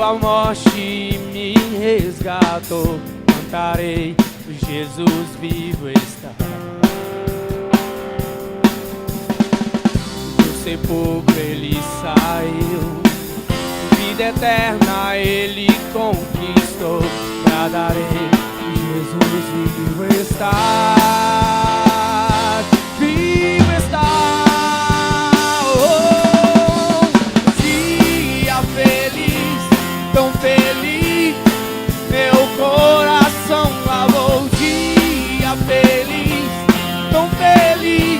a morte me resgatou. Cantarei, Jesus vivo está. Do sepulcro ele saiu, vida eterna ele conquistou. Bradarei, Jesus vivo está. Vivo está. Tão feliz, meu coração lavou. Dia feliz, tão feliz,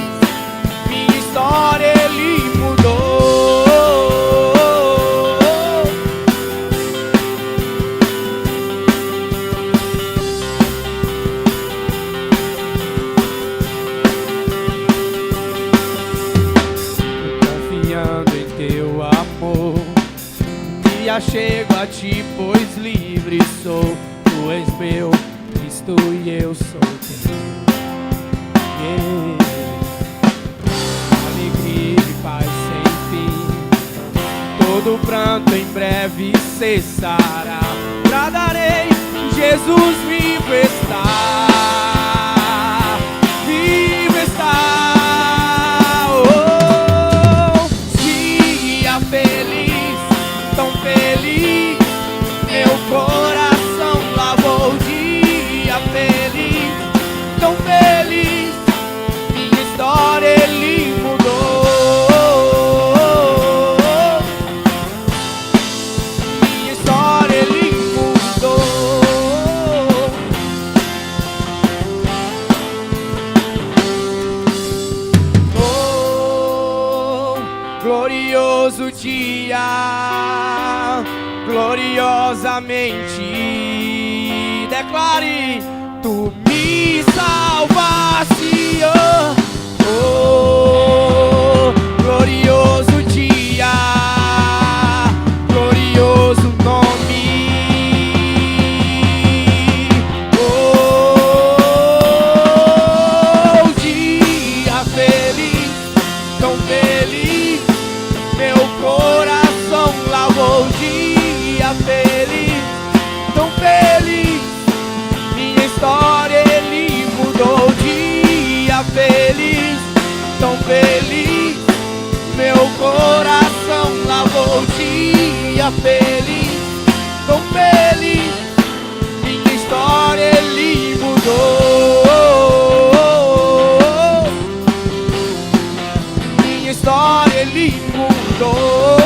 minha história ele mudou. Confiando em teu amor, chego a ti, pois livre sou. Tu és meu Cristo e eu sou teu. Alegria e paz sem fim, todo pranto em breve cessará. Bradarei, Jesus vivo está. Vivo está. Oh, dia feliz, tão feliz, meu coração lavou. Dia feliz, tão feliz, minha história ele mudou. Minha história ele mudou. Oh, glorioso dia, gloriosamente declare, tu me salvaste. Oh, glorioso dia, glorioso nome. Oh, dia feliz, tão feliz, meu coração lavou. Dia feliz, tão feliz, minha história ele mudou. Dia feliz, tão feliz, meu coração lavou. Dia feliz, tão feliz, minha história ele mudou. Minha história ele mudou.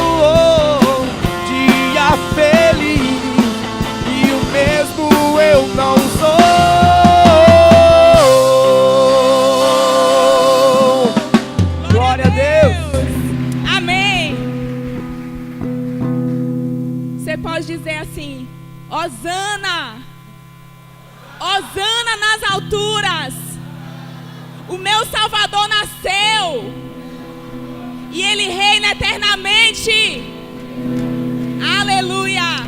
Feliz, e o mesmo eu não sou. Glória a Deus. Amém. Você pode dizer assim: Hosana, Hosana nas alturas. O meu Salvador nasceu e ele reina eternamente. Aleluia!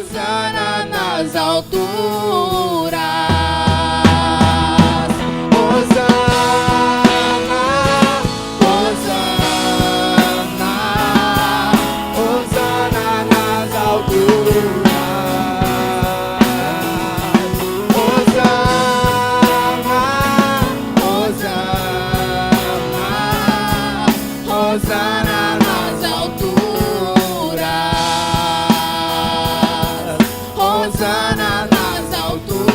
Hosana nas alturas. Hosana, Hosana, Hosana nas alturas. Hosana, Hosana, Hosana nas alturas. Hosana nas alturas.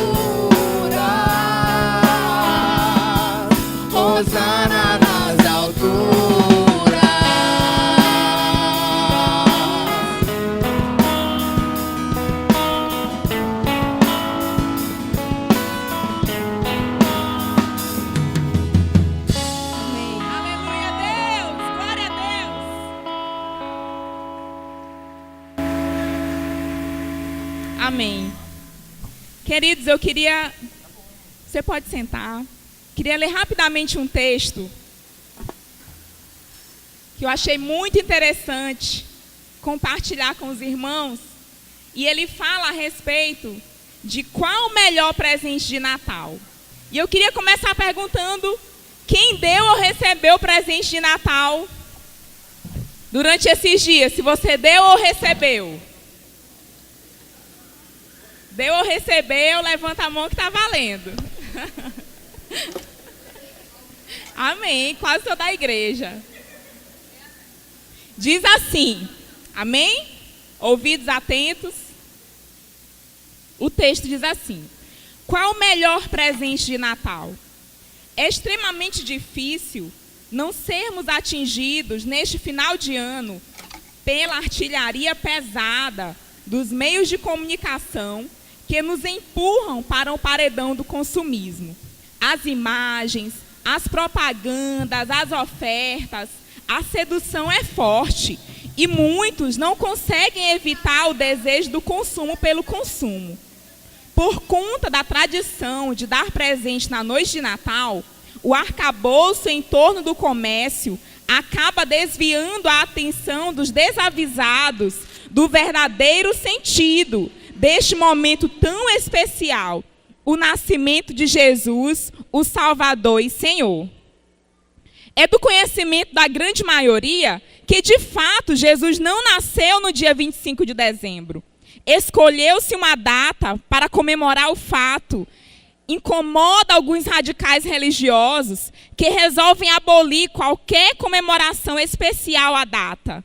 Hosana nas alturas. Amém. Aleluia, Deus. Glória a Deus. Amém. Queridos, eu queria... Você pode sentar. Queria ler rapidamente um texto que eu achei muito interessante compartilhar com os irmãos. E ele fala a respeito de qual o melhor presente de Natal. E eu queria começar perguntando: quem deu ou recebeu o presente de Natal durante esses dias? Se você deu ou recebeu. Deu ou recebeu, levanta a mão que está valendo. Amém, quase toda a igreja. Diz assim, amém? Ouvidos atentos. O texto diz assim: qual o melhor presente de Natal? É extremamente difícil não sermos atingidos neste final de ano pela artilharia pesada dos meios de comunicação que nos empurram para o paredão do consumismo. As imagens, as propagandas, as ofertas, a sedução é forte e muitos não conseguem evitar o desejo do consumo pelo consumo. Por conta da tradição de dar presente na noite de Natal, o arcabouço em torno do comércio acaba desviando a atenção dos desavisados do verdadeiro sentido deste momento tão especial, o nascimento de Jesus, o Salvador e Senhor. É do conhecimento da grande maioria que, de fato, Jesus não nasceu no dia 25 de dezembro. Escolheu-se uma data para comemorar o fato. Incomoda alguns radicais religiosos que resolvem abolir qualquer comemoração especial à data.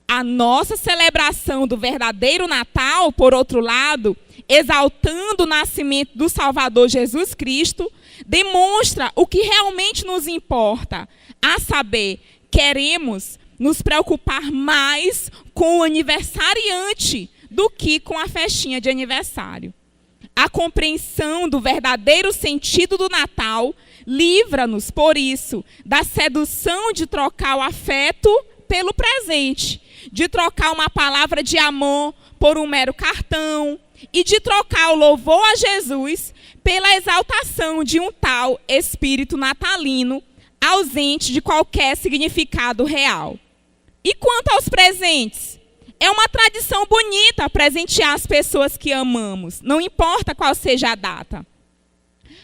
A nossa celebração do verdadeiro Natal, por outro lado, exaltando o nascimento do Salvador Jesus Cristo, demonstra o que realmente nos importa, a saber, queremos nos preocupar mais com o aniversariante do que com a festinha de aniversário. A compreensão do verdadeiro sentido do Natal livra-nos, por isso, da sedução de trocar o afeto pelo presente, de trocar uma palavra de amor por um mero cartão e de trocar o louvor a Jesus pela exaltação de um tal espírito natalino ausente de qualquer significado real. E quanto aos presentes? É uma tradição bonita presentear as pessoas que amamos, não importa qual seja a data.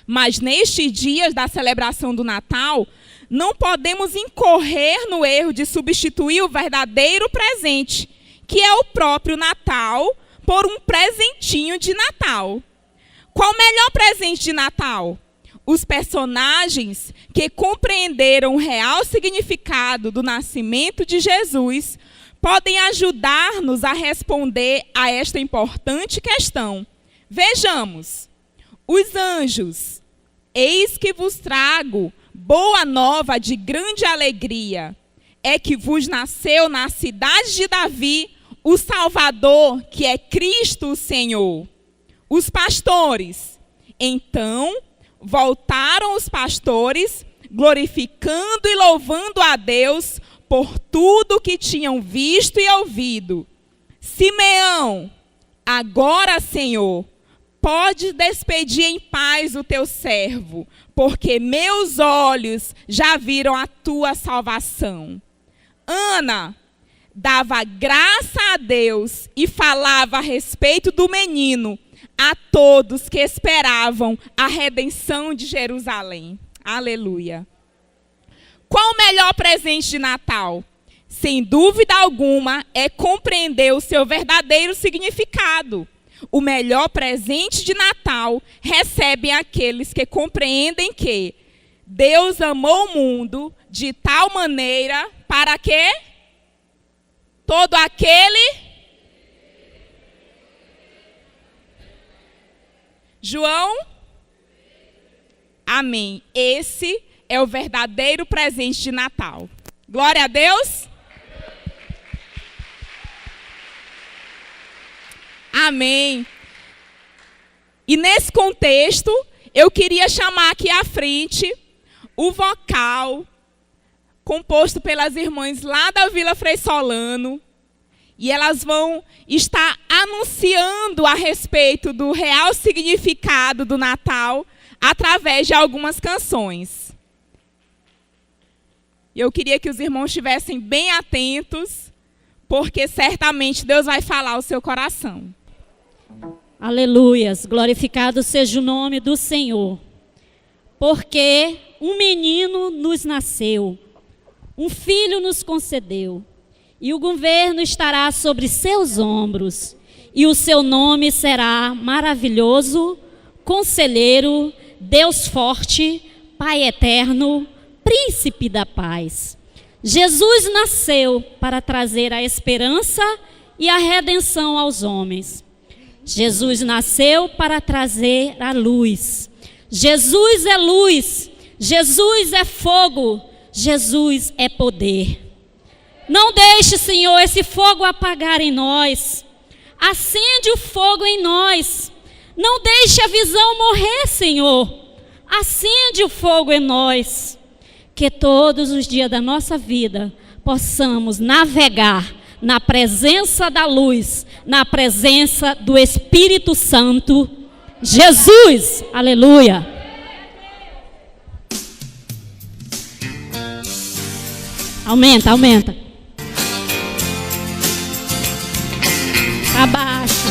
Mas nestes dias da celebração do Natal, não podemos incorrer no erro de substituir o verdadeiro presente, que é o próprio Natal, por um presentinho de Natal. Qual o melhor presente de Natal? Os personagens que compreenderam o real significado do nascimento de Jesus podem ajudar-nos a responder a esta importante questão. Vejamos. Os anjos: eis que vos trago boa nova de grande alegria. É que vos nasceu na cidade de Davi o Salvador, que é Cristo o Senhor. Os pastores: então voltaram os pastores, glorificando e louvando a Deus por tudo que tinham visto e ouvido. Simeão: agora, Senhor, pode despedir em paz o teu servo, porque meus olhos já viram a tua salvação. Ana: dava graça a Deus e falava a respeito do menino a todos que esperavam a redenção de Jerusalém. Aleluia. Qual o melhor presente de Natal? Sem dúvida alguma, é compreender o seu verdadeiro significado. O melhor presente de Natal recebem aqueles que compreendem que Deus amou o mundo de tal maneira para que todo aquele... João? Amém. Esse é o verdadeiro presente de Natal. Glória a Deus. Amém. E nesse contexto, eu queria chamar aqui à frente o vocal composto pelas irmãs lá da Vila Frei Solano. E elas vão estar anunciando a respeito do real significado do Natal através de algumas canções. Eu queria que os irmãos estivessem bem atentos, porque certamente Deus vai falar ao seu coração. Aleluias, glorificado seja o nome do Senhor. Porque um menino nos nasceu, um filho nos concedeu, e o governo estará sobre seus ombros, e o seu nome será maravilhoso, conselheiro, Deus forte, Pai eterno, príncipe da paz. Jesus nasceu para trazer a esperança e a redenção aos homens. Jesus nasceu para trazer a luz. Jesus é luz, Jesus é fogo, Jesus é poder. Não deixe, Senhor, esse fogo apagar em nós. Acende o fogo em nós. Não deixe a visão morrer, Senhor. Acende o fogo em nós. Que todos os dias da nossa vida possamos navegar na presença da luz, na presença do Espírito Santo. Jesus, aleluia. Aumenta, aumenta. Abaixo.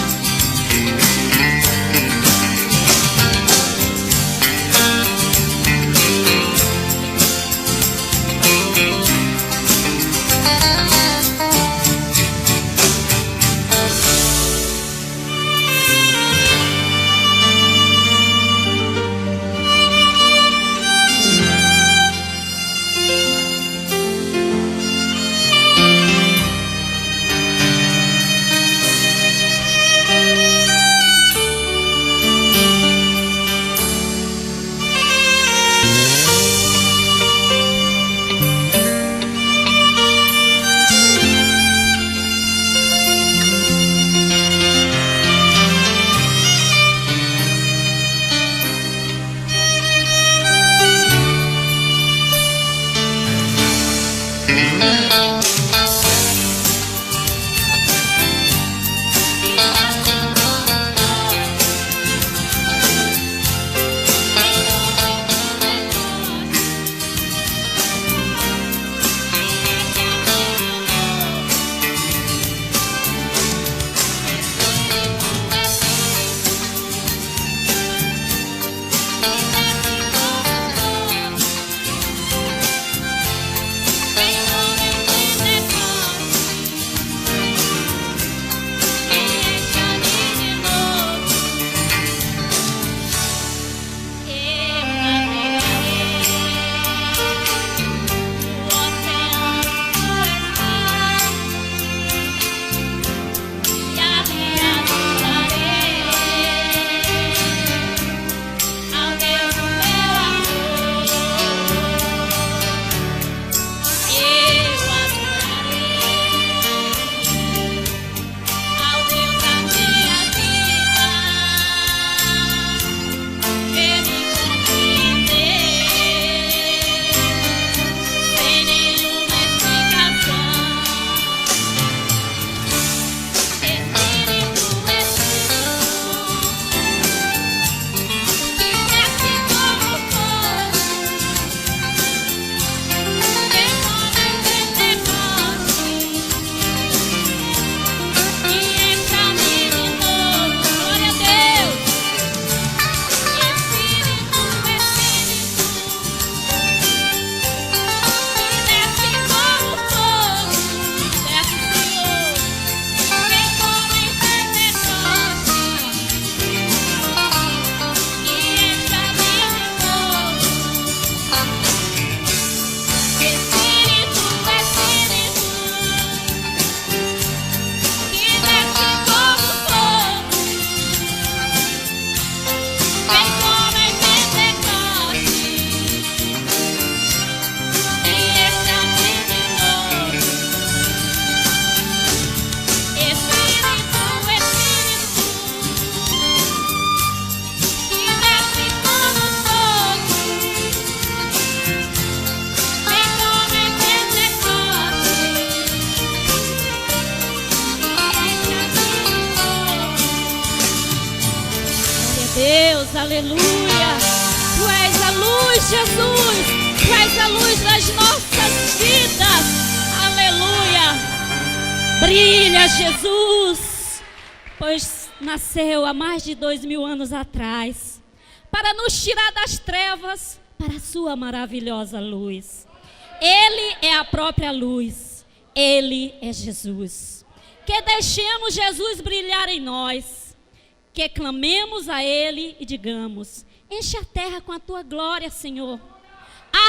aleluia. Tu és a luz, Jesus. Tu és a luz das nossas vidas, aleluia. Brilha, Jesus, pois nasceu há mais de 2000 anos atrás para nos tirar das trevas para a sua maravilhosa luz. Ele é a própria luz, Ele é Jesus. Que deixemos Jesus brilhar em nós, que clamemos a Ele e digamos: enche a terra com a tua glória, Senhor.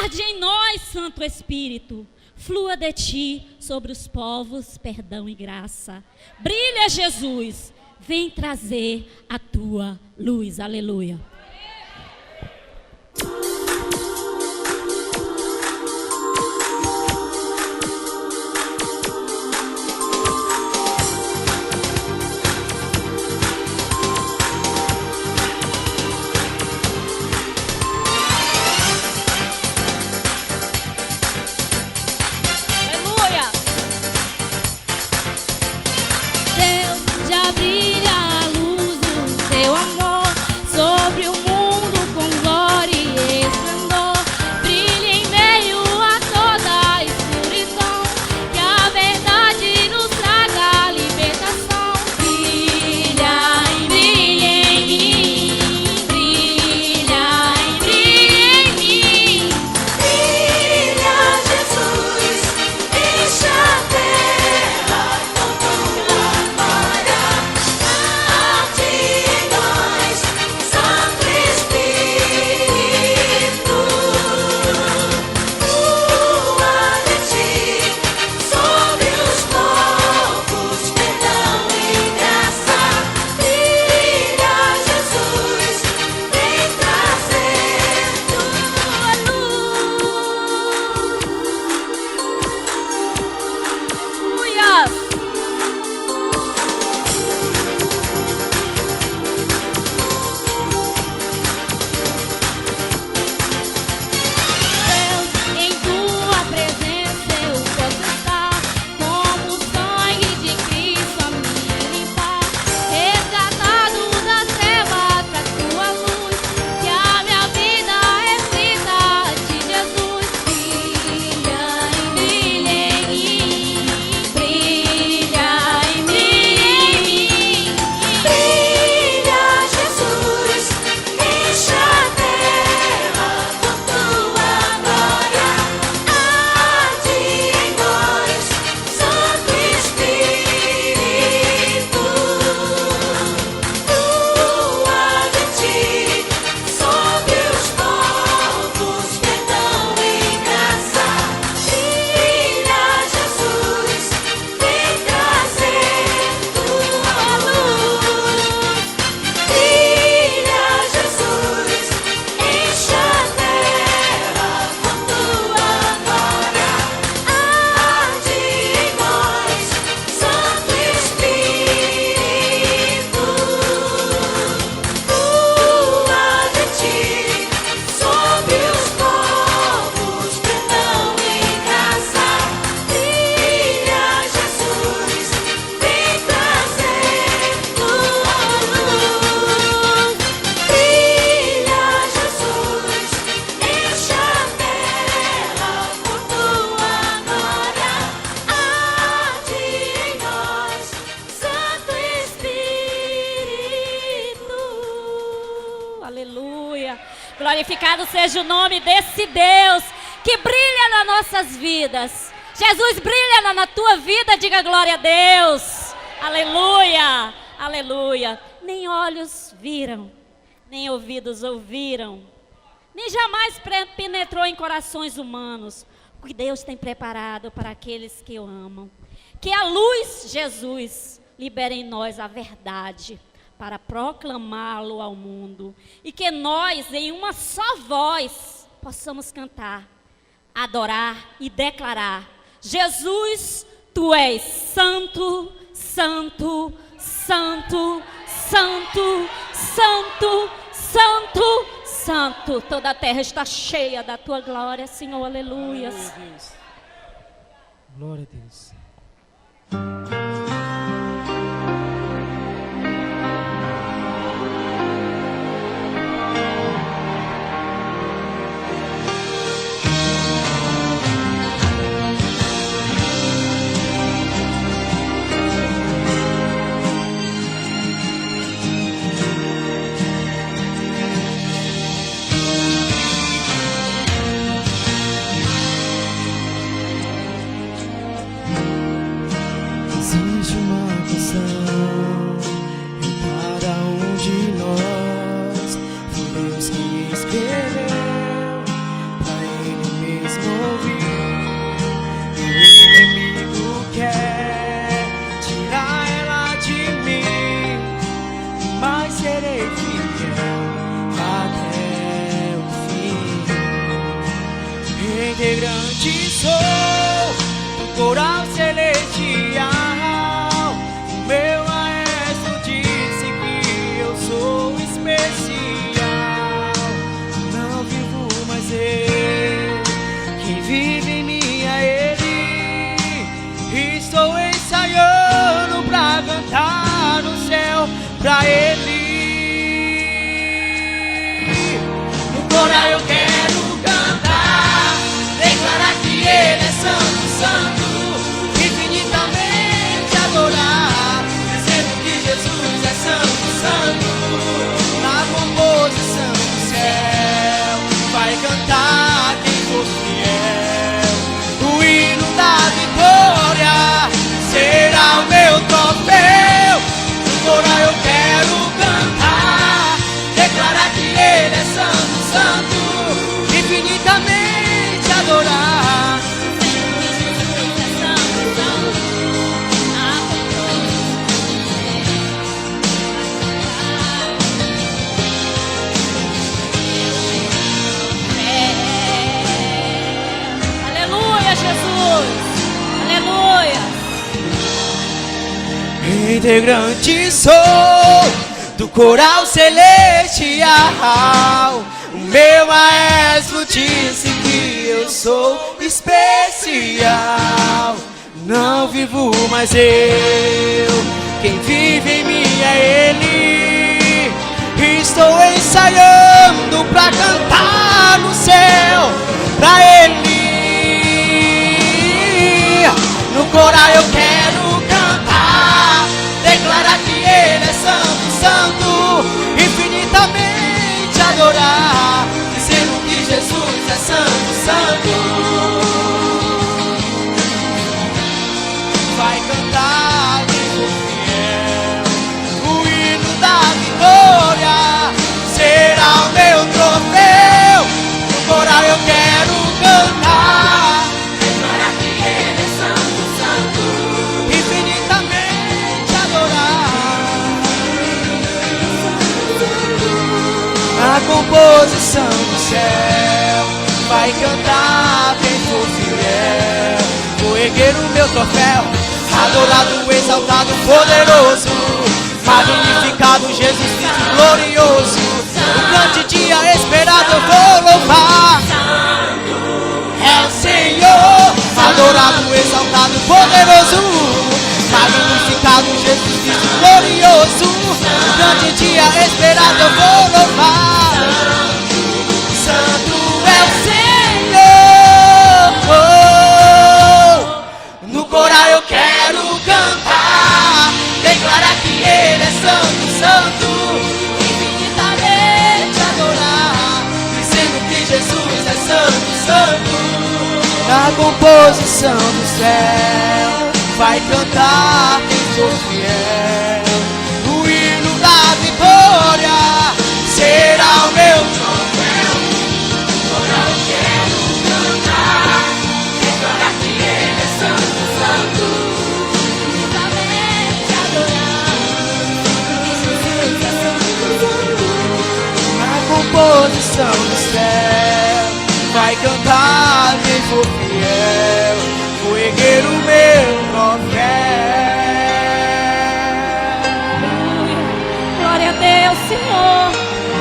Arde em nós, Santo Espírito. Flua de ti sobre os povos perdão e graça. Brilha, Jesus. Vem trazer a tua luz. Aleluia. Brilha a luz do teu amor sobre o mundo com glória e esplendor. Brilha em meio a toda a escuridão, que a verdade nos traga a libertação. Brilha em mim, brilha em mim. Brilha, Jesus, enche a terra com tua glória. Arde em nós, Santo Espírito. Flua de ti sobre os povos perdão e graça. Brilha, Jesus, vem trazer tua luz. Aleluia. Deus, em tua presença eu posso estar, como o sangue de Cristo a me limpar, resgatado das trevas pra tua luz, que a minha vida é feita de Jesus. Brilha em mim, brilha em mim. Brilha, Jesus, enche a terra com tua glória. Arde em nós, Santo Espírito. Flua de ti sobre os povos perdão e graça. Brilha, Jesus, vem trazer tua luz. Brilha, Jesus, enche a terra com tua glória. Arde em nós, Santo Espírito. Flua de ti sobre os povos perdão e graça. Brilha, Jesus, vem trazer tua luz. Brilha, Jesus, enche a terra com tua glória. Arde em nós, Santo Espírito. Aleluia. Glorificado seja o nome desse Deus que brilha nas nossas vidas. Jesus, brilha na tua vida, diga glória a Deus. Aleluia, aleluia. Nem olhos viram, nem ouvidos ouviram, nem jamais penetrou em corações humanos o que Deus tem preparado para aqueles que o amam. Que a luz, Jesus, libere em nós a verdade para proclamá-lo ao mundo. E que nós, em uma só voz, possamos cantar, adorar e declarar: Jesus, tu és santo, santo, santo, santo, santo, santo, santo. Toda a terra está cheia da tua glória, Senhor. Aleluia. Glória a Deus. integrante sou do coral celestial. O meu maestro disse que eu sou especial. Não vivo mais eu, quem vive em mim é Ele. Estou ensaiando pra cantar no céu pra Ele. No coral eu quero cantar, declarar que Ele é santo, santo, infinitamente adorar, dizendo que Jesus é santo, santo. Na composição do céu vai cantar quem for fiel. O hino da vitória será o meu troféu. No coral eu quero cantar, declarar que Ele é santo, santo, infinitamente adorar. Aleluia, Jesus. Aleluia. Integrante sou do coral celestial. O meu maestro disse que eu sou especial. Não vivo mais eu, quem vive em mim é Ele. Estou ensaiando pra cantar no céu pra Ele. No coral eu quero cantar, declarar que Ele é santo, santo, infinitamente adorar, dizendo que Jesus é santo, santo. Vai cantar quem for fiel. O hino da vitória será o meu troféu. No coral eu quero cantar, declarar que Ele é santo, santo, infinitamente adorar. A composição do céu vai cantar quem for fiel. Vou erguer o meu troféu, adorado, exaltado, poderoso, magnificado, Jesus Cristo glorioso. O grande dia esperado eu vou louvar. É o Senhor, adorado, exaltado, poderoso, magnificado, Jesus Cristo glorioso. O grande dia esperado eu vou louvar. Santo é o Senhor. No coral eu quero cantar, declarar que Ele é santo, santo, infinitamente adorar, dizendo que Jesus é santo, santo. Na composição do céu vai cantar quem for fiel. O hino da vitória será o meu troféu. Agora eu quero cantar, declarar que Ele é santo, santo, infinitamente adorar, Jesus é santo. Na composição do céu vai cantar quem for fiel. Vou erguer o meu troféu. Glória a Deus, Senhor.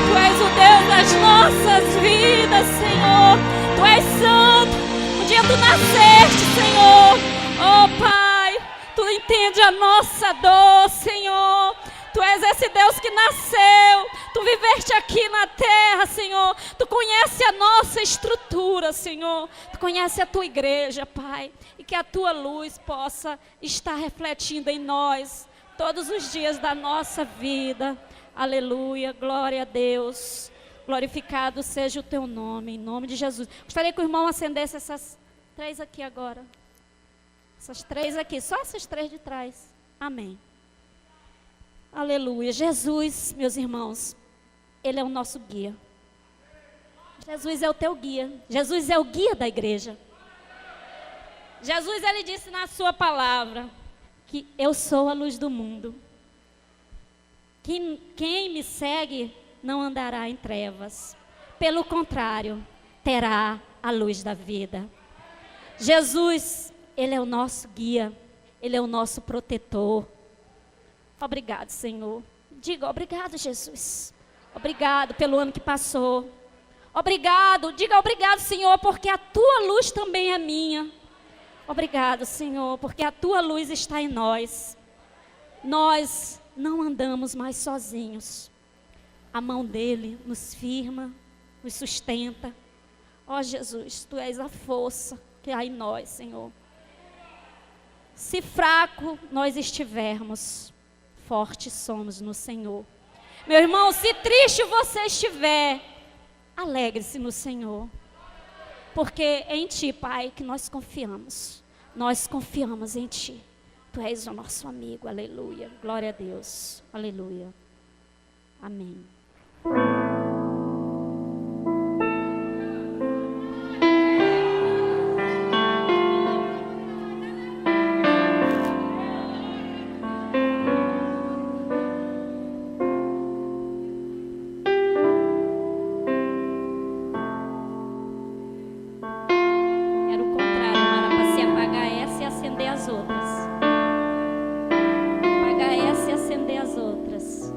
Tu és o Deus das nossas vidas, Senhor. Tu és santo. Um dia tu nasceste, Senhor. Oh, Pai, tu entende a nossa dor, Senhor. Tu és esse Deus que nasceu. Tu viveste aqui na terra, Senhor. Tu conhece a nossa estrutura, Senhor. Tu conhece a tua igreja, Pai. E que a tua luz possa estar refletindo em nós todos os dias da nossa vida. Aleluia, glória a Deus. Glorificado seja o teu nome, em nome de Jesus. Gostaria que o irmão acendesse essas 3 aqui agora. Essas 3 aqui, só essas 3 de trás. Amém. Aleluia. Jesus, meus irmãos, Ele é o nosso guia. Jesus é o teu guia. Jesus é o guia da igreja. Jesus, Ele disse na sua palavra que eu sou a luz do mundo. Quem me segue não andará em trevas. Pelo contrário, terá a luz da vida. Jesus, Ele é o nosso guia, Ele é o nosso protetor. Obrigado, Senhor. Diga obrigado, Jesus. Obrigado pelo ano que passou. Obrigado, diga obrigado, Senhor, porque a tua luz também é minha. Obrigado, Senhor, porque a tua luz está em nós. Nós não andamos mais sozinhos. A mão dele nos firma, nos sustenta. Ó Jesus, tu és a força que há em nós, Senhor. Se fraco nós estivermos, fortes somos no Senhor. Meu irmão, se triste você estiver, alegre-se no Senhor. Porque é em Ti, Pai, que nós confiamos. Nós confiamos em Ti. Tu és o nosso amigo, aleluia. Glória a Deus, aleluia. Amém. Era o contrário, não era para se apagar essa e acender as outras. Apagar essa e acender as outras.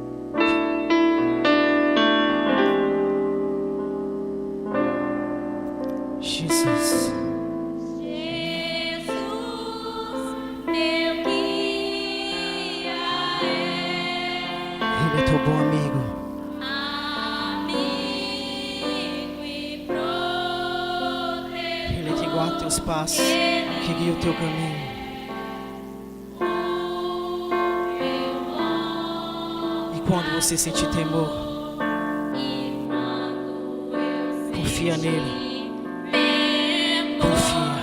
Jesus. Jesus, meu guia Ele é teu bom amigo. amigo e protetor. Ele é que guarda teus passos, que guia o teu caminho. E quando você sentir temor, confia nele. Confia.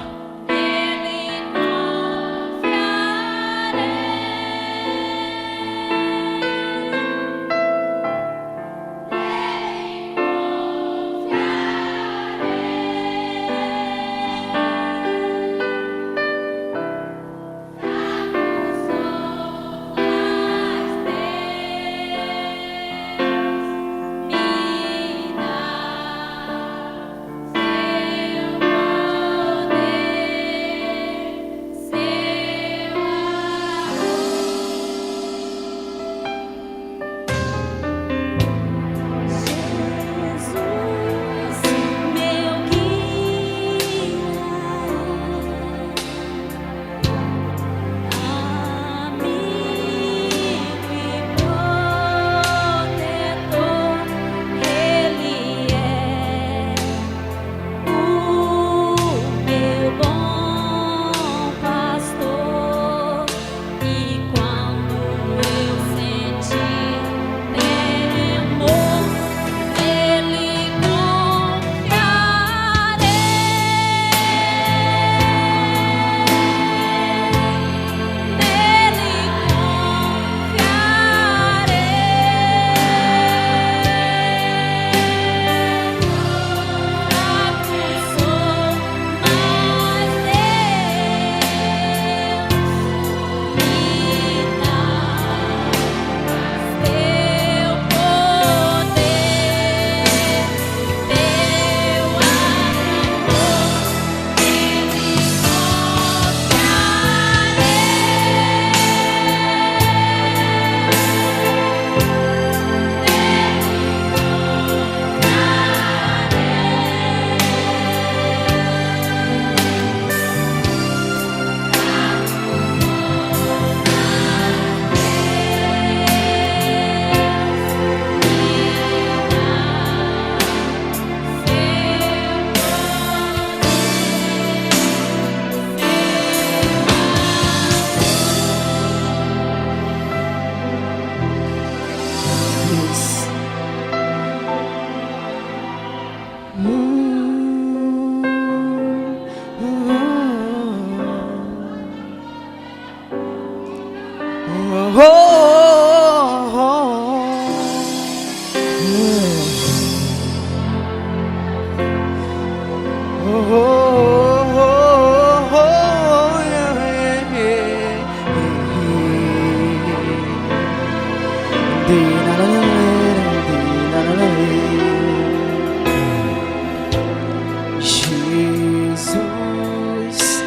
Jesus,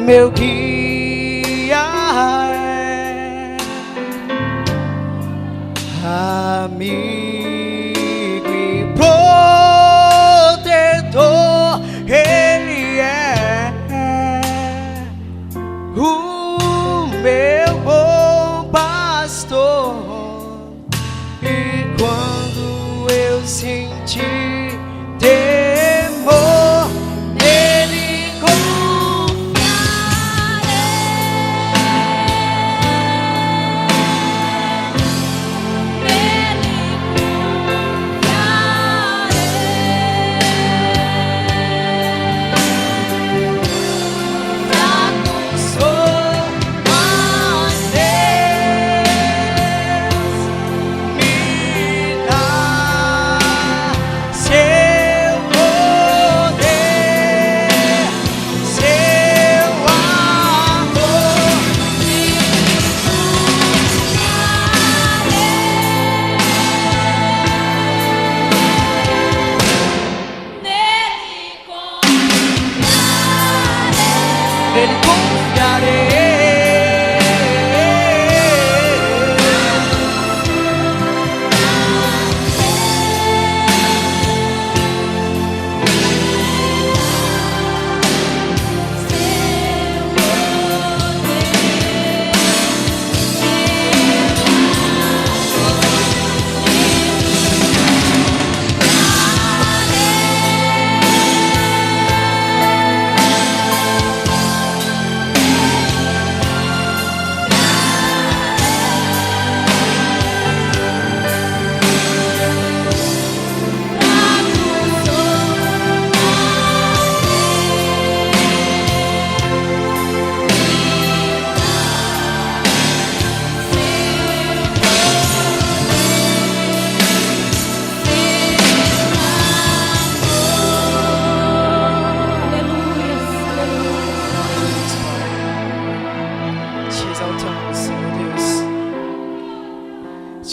meu guia, é amigo e protetor, Ele é o meu bom pastor. E quando eu sentir temor, nele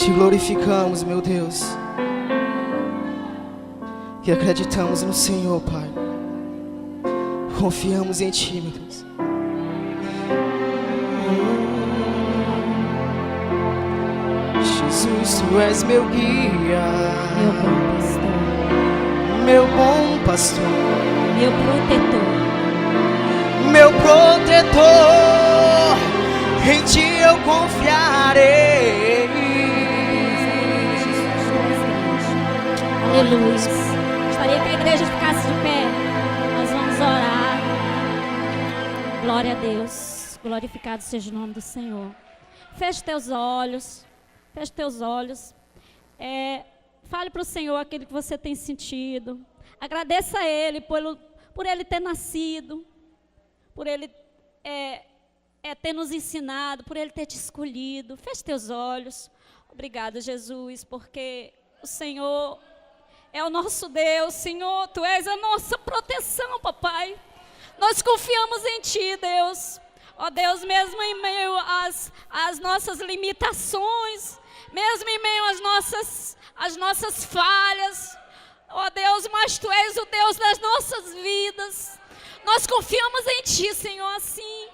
te glorificamos, meu Deus, e acreditamos no Senhor, Pai. Confiamos em Ti, meu Deus. Jesus, Tu és meu guia, Meu bom pastor, meu bom pastor, meu protetor. meu protetor, em Ti eu confiarei. Aleluia. Gostaria que a igreja ficasse de pé. Nós vamos orar. Glória a Deus. Glorificado seja o nome do Senhor. Feche teus olhos. Feche teus olhos. Fale para o Senhor aquilo que você tem sentido. Agradeça a Ele por Ele ter nascido. Por Ele ter nos ensinado. Por Ele ter te escolhido. Feche teus olhos. Obrigado, Jesus, porque o Senhor é o nosso Deus. Senhor, Tu és a nossa proteção, papai. Nós confiamos em Ti, Deus. Ó Deus, mesmo em meio às nossas limitações, mesmo em meio às nossas falhas, ó Deus, mas Tu és o Deus das nossas vidas. Nós confiamos em Ti, Senhor, assim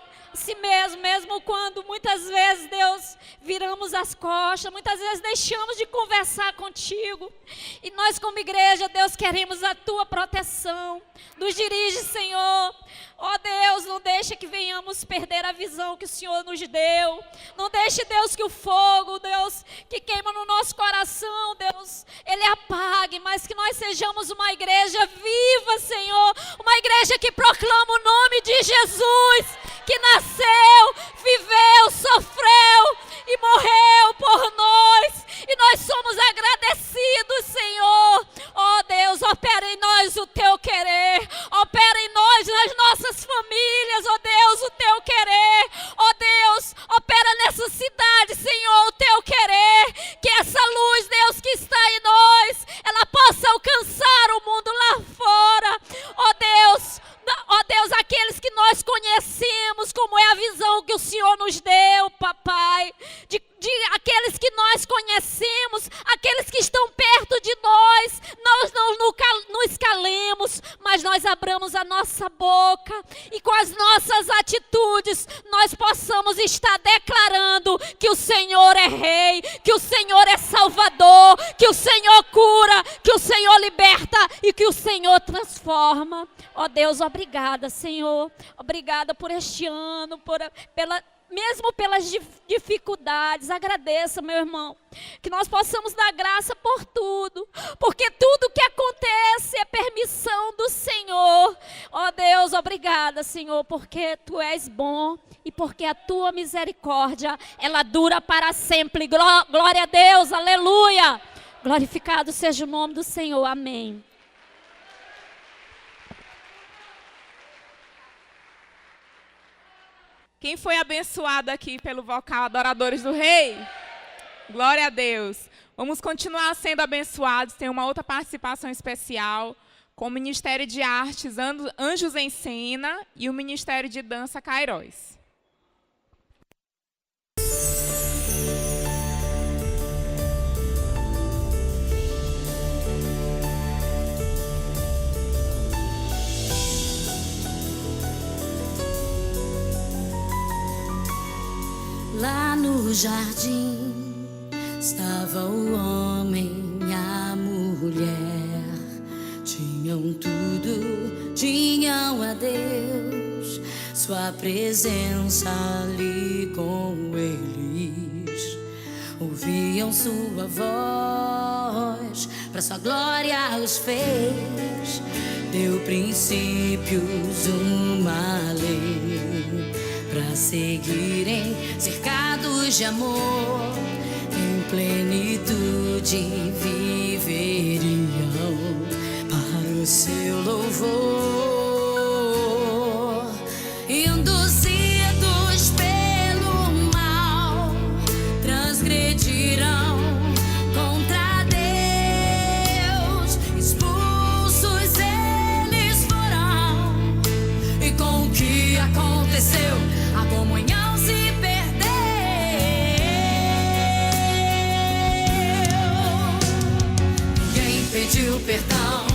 mesmo quando muitas vezes, Deus, viramos as costas, muitas vezes deixamos de conversar contigo, e nós como igreja, Deus, queremos a Tua proteção. Nos dirige, Senhor. Ó Deus, não deixe que venhamos perder a visão que o Senhor nos deu. Não deixe, Deus, que o fogo, Deus, que queima no nosso coração, Deus, ele apague, mas que nós sejamos uma igreja viva, Senhor, uma igreja que proclama o nome de Jesus, que nasceu, viveu, sofreu e morreu por nós, e nós somos agradecidos, Senhor. Ó Deus, opera em nós o Teu querer, opera em nós, nas nossas famílias, ó Deus, o Teu querer. Ó Deus, opera nessa cidade, Senhor, o Teu querer, que essa luz, Deus, que está em nós, ela possa alcançar o mundo lá fora. Ó Deus, aqueles que nós conhecemos, como é a visão que o Senhor nos deu, papai, de aqueles que nós conhecemos, é Salvador, que o Senhor cura, que o Senhor liberta e que o Senhor transforma. Ó Deus, obrigada, Senhor. Obrigada por este ano, mesmo pelas dificuldades. Agradeça, meu irmão, que nós possamos dar graça por tudo, porque tudo que acontece é permissão do Senhor. Ó Deus, obrigada, Senhor, porque Tu és bom e porque a Tua misericórdia, ela dura para sempre. Glória a Deus, aleluia. Glorificado seja o nome do Senhor, amém. Quem foi abençoado aqui pelo vocal Adoradores do Rei? Glória a Deus. Vamos continuar sendo abençoados. Tem uma outra participação especial com o Ministério de Artes Anjos em Cena e o Ministério de Dança Cairóis. Lá no jardim estava o homem e a mulher. Tinham tudo, tinham a Deus, sua presença ali com eles. Ouviam sua voz, para sua glória os fez. Deu princípios uma lei, para seguirem cercados de amor, em plenitude viveriam para o seu louvor. Induzidos pelo mal, transgrediram contra Deus, expulsos eles foram. E com o que aconteceu, a comunhão se perdeu. Ninguém pediu perdão,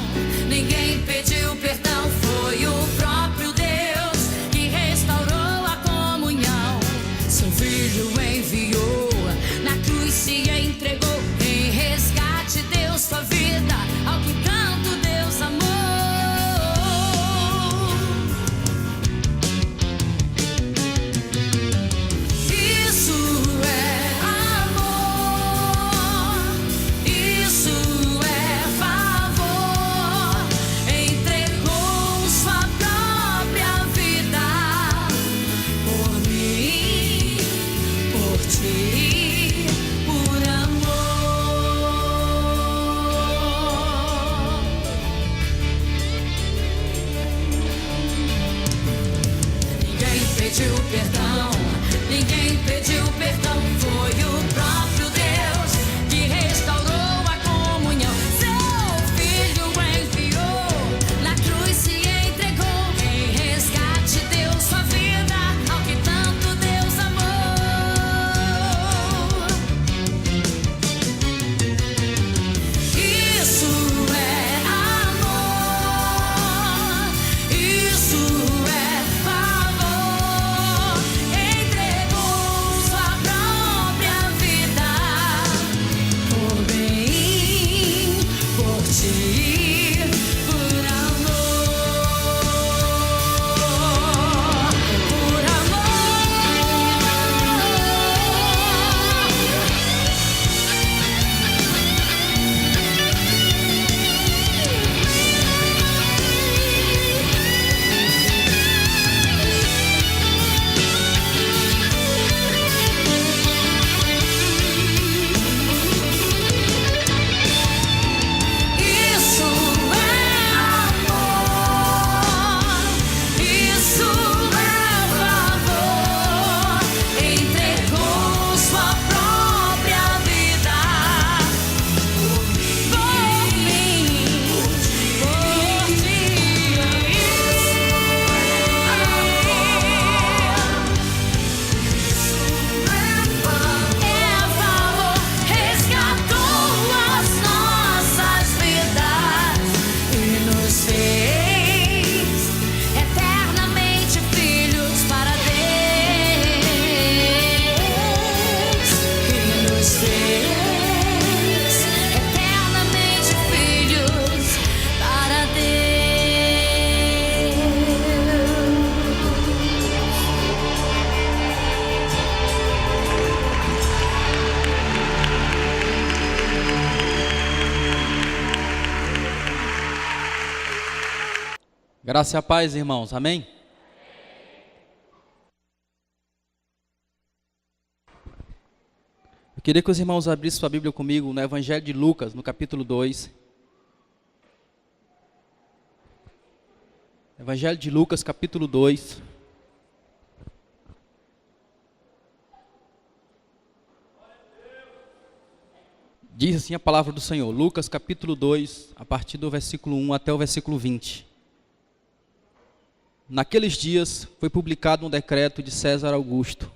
ninguém pediu perdão. Foi o próprio Deus que restaurou a comunhão. Seu Filho enviou, na cruz se entregou. Em resgate deu sua vida ao que tanto Deus amou. Isso é favor, em Graça e a paz, irmãos. Amém? Eu queria que os irmãos abrissem sua Bíblia comigo no Evangelho de Lucas, no capítulo 2. Evangelho de Lucas, capítulo 2. Diz assim a palavra do Senhor, Lucas capítulo 2, a partir do versículo 1 até o versículo 20. Naqueles dias foi publicado um decreto de César Augusto,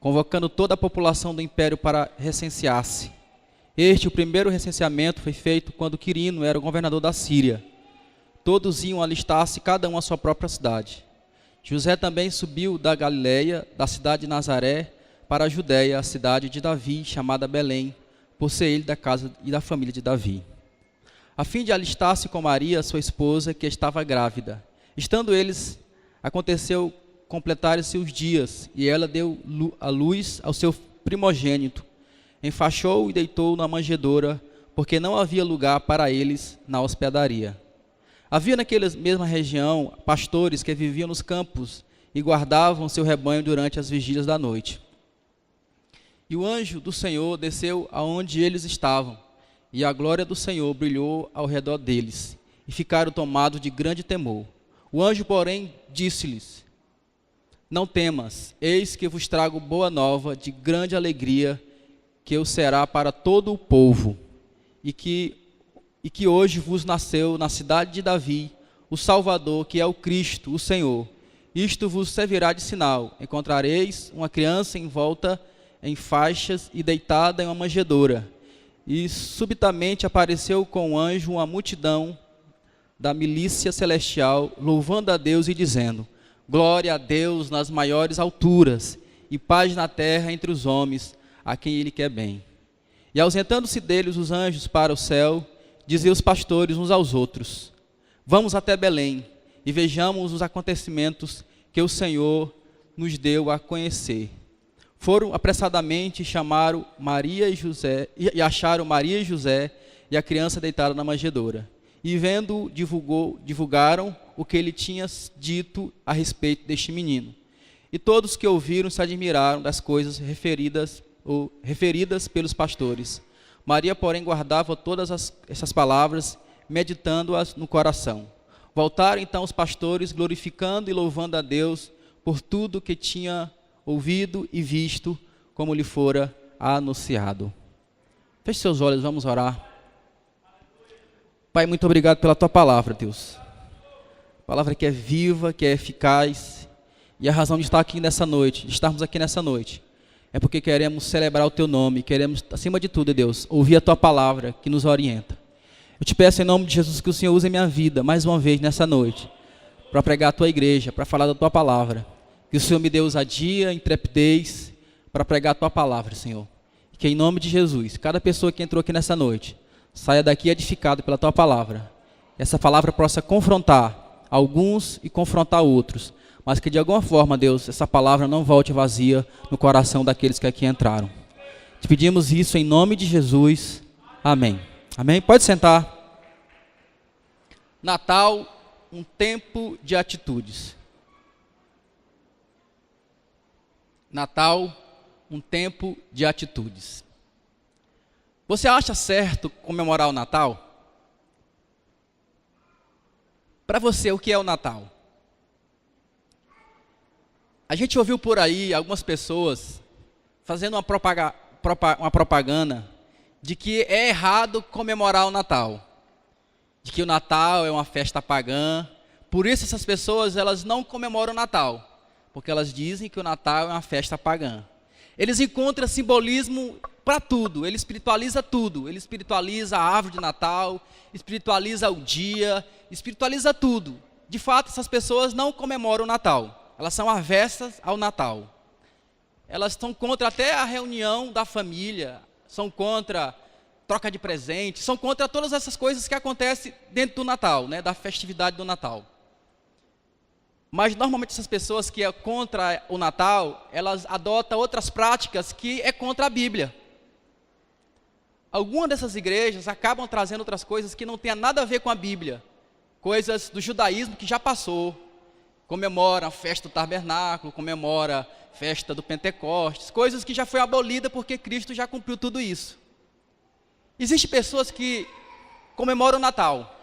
convocando toda a população do império para recensear-se. O primeiro recenseamento, foi feito quando Quirino era o governador da Síria. Todos iam alistar-se, cada um à sua própria cidade. José também subiu da Galileia, da cidade de Nazaré, para a Judéia, a cidade de Davi, chamada Belém, por ser ele da casa e da família de Davi, a fim de alistar-se com Maria, sua esposa, que estava grávida. Estando eles, aconteceu completarem-se os dias, e ela deu à luz ao seu primogênito. Enfaixou e deitou na manjedoura, porque não havia lugar para eles na hospedaria. Havia naquela mesma região pastores que viviam nos campos e guardavam seu rebanho durante as vigílias da noite. E o anjo do Senhor desceu aonde eles estavam, e a glória do Senhor brilhou ao redor deles, e ficaram tomados de grande temor. O anjo, porém, disse-lhes: não temas, eis que vos trago boa nova de grande alegria, que o será para todo o povo, e que hoje vos nasceu na cidade de Davi o Salvador, que é o Cristo, o Senhor. Isto vos servirá de sinal: encontrareis uma criança envolta em faixas e deitada em uma manjedoura. E subitamente apareceu com o anjo uma multidão da milícia celestial, louvando a Deus e dizendo: glória a Deus nas maiores alturas, e paz na terra entre os homens, a quem Ele quer bem. E ausentando-se deles os anjos para o céu, diziam os pastores uns aos outros: vamos até Belém, e vejamos os acontecimentos que o Senhor nos deu a conhecer. Foram apressadamente e chamaram Maria e José, e acharam Maria e José e a criança deitada na manjedoura. E vendo, divulgaram o que ele tinha dito a respeito deste menino. E todos que ouviram se admiraram das coisas referidas pelos pastores. Maria, porém, guardava todas essas palavras, meditando-as no coração. Voltaram então os pastores, glorificando e louvando a Deus por tudo que tinha ouvido e visto, como lhe fora anunciado. Feche seus olhos, vamos orar. Pai, muito obrigado pela Tua palavra, Deus. Palavra que é viva, que é eficaz. E a razão de estar aqui nessa noite, de estarmos aqui nessa noite, é porque queremos celebrar o Teu nome, queremos, acima de tudo, Deus, ouvir a Tua palavra que nos orienta. Eu te peço em nome de Jesus que o Senhor use a minha vida, mais uma vez nessa noite, para pregar a Tua igreja, para falar da Tua palavra. Que o Senhor me dê ousadia, intrepidez para pregar a Tua palavra, Senhor. E que em nome de Jesus, cada pessoa que entrou aqui nessa noite, saia daqui edificado pela Tua palavra. Que essa palavra possa confrontar alguns e confrontar outros. Mas que de alguma forma, Deus, essa palavra não volte vazia no coração daqueles que aqui entraram. Te pedimos isso em nome de Jesus. Amém. Amém? Pode sentar. Natal, um tempo de atitudes. Natal, um tempo de atitudes. Você acha certo comemorar o Natal? Para você, o que é o Natal? A gente ouviu por aí algumas pessoas fazendo uma propaganda de que é errado comemorar o Natal. De que o Natal é uma festa pagã. Por isso essas pessoas, elas não comemoram o Natal. Porque elas dizem que o Natal é uma festa pagã. Eles encontram simbolismo para tudo, ele espiritualiza tudo. Ele espiritualiza a árvore de Natal, espiritualiza o dia, espiritualiza tudo. De fato, essas pessoas não comemoram o Natal. Elas são avessas ao Natal. Elas estão contra até a reunião da família, são contra troca de presentes, são contra todas essas coisas que acontecem dentro do Natal, né, da festividade do Natal. Mas normalmente essas pessoas que é contra o Natal, elas adotam outras práticas que é contra a Bíblia. Algumas dessas igrejas acabam trazendo outras coisas que não tem nada a ver com a Bíblia. coisas do judaísmo que já passou. Comemora a festa do tabernáculo, comemora a festa do Pentecostes, coisas que já foi abolida porque Cristo já cumpriu tudo isso. Existem pessoas que comemoram o Natal,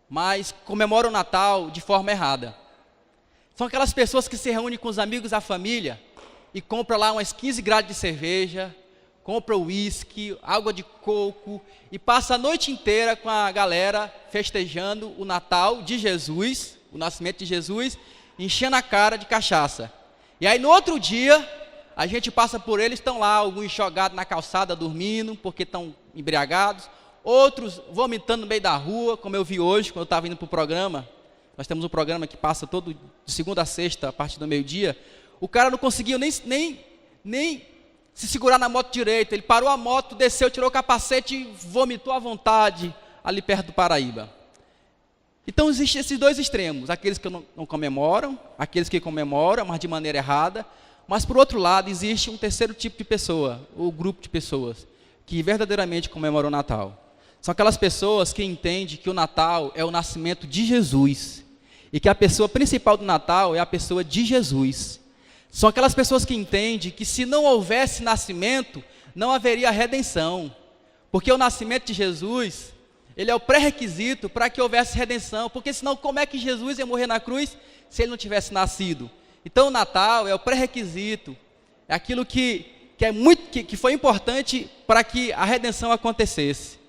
mas comemoram o Natal de forma errada. São aquelas pessoas que se reúnem com os amigos da família e compram lá umas 15 grades de cerveja, compra uísque, água de coco e passa a noite inteira com a galera festejando o Natal de Jesus, o nascimento de Jesus, enchendo a cara de cachaça. E aí no outro dia, a gente passa por eles, estão lá, alguns jogados na calçada dormindo, porque estão embriagados, outros vomitando no meio da rua, como eu vi hoje, quando eu estava indo para o programa. Nós temos um programa que passa todo de segunda a sexta, a partir do meio-dia. O cara não conseguiu nem se segurar na moto direita. Ele parou a moto, desceu, tirou o capacete e vomitou à vontade ali perto do Paraíba. Então existem esses dois extremos, aqueles que não comemoram, aqueles que comemoram, mas de maneira errada. Mas por outro lado, existe um terceiro tipo de pessoa, ou grupo de pessoas, que verdadeiramente comemoram o Natal. São aquelas pessoas que entendem que o Natal é o nascimento de Jesus, e que a pessoa principal do Natal é a pessoa de Jesus. São aquelas pessoas que entendem que se não houvesse nascimento, não haveria redenção. Porque o nascimento de Jesus, ele é o pré-requisito para que houvesse redenção. Porque senão como é que Jesus ia morrer na cruz se ele não tivesse nascido? Então o Natal é o pré-requisito, é aquilo que foi importante para que a redenção acontecesse.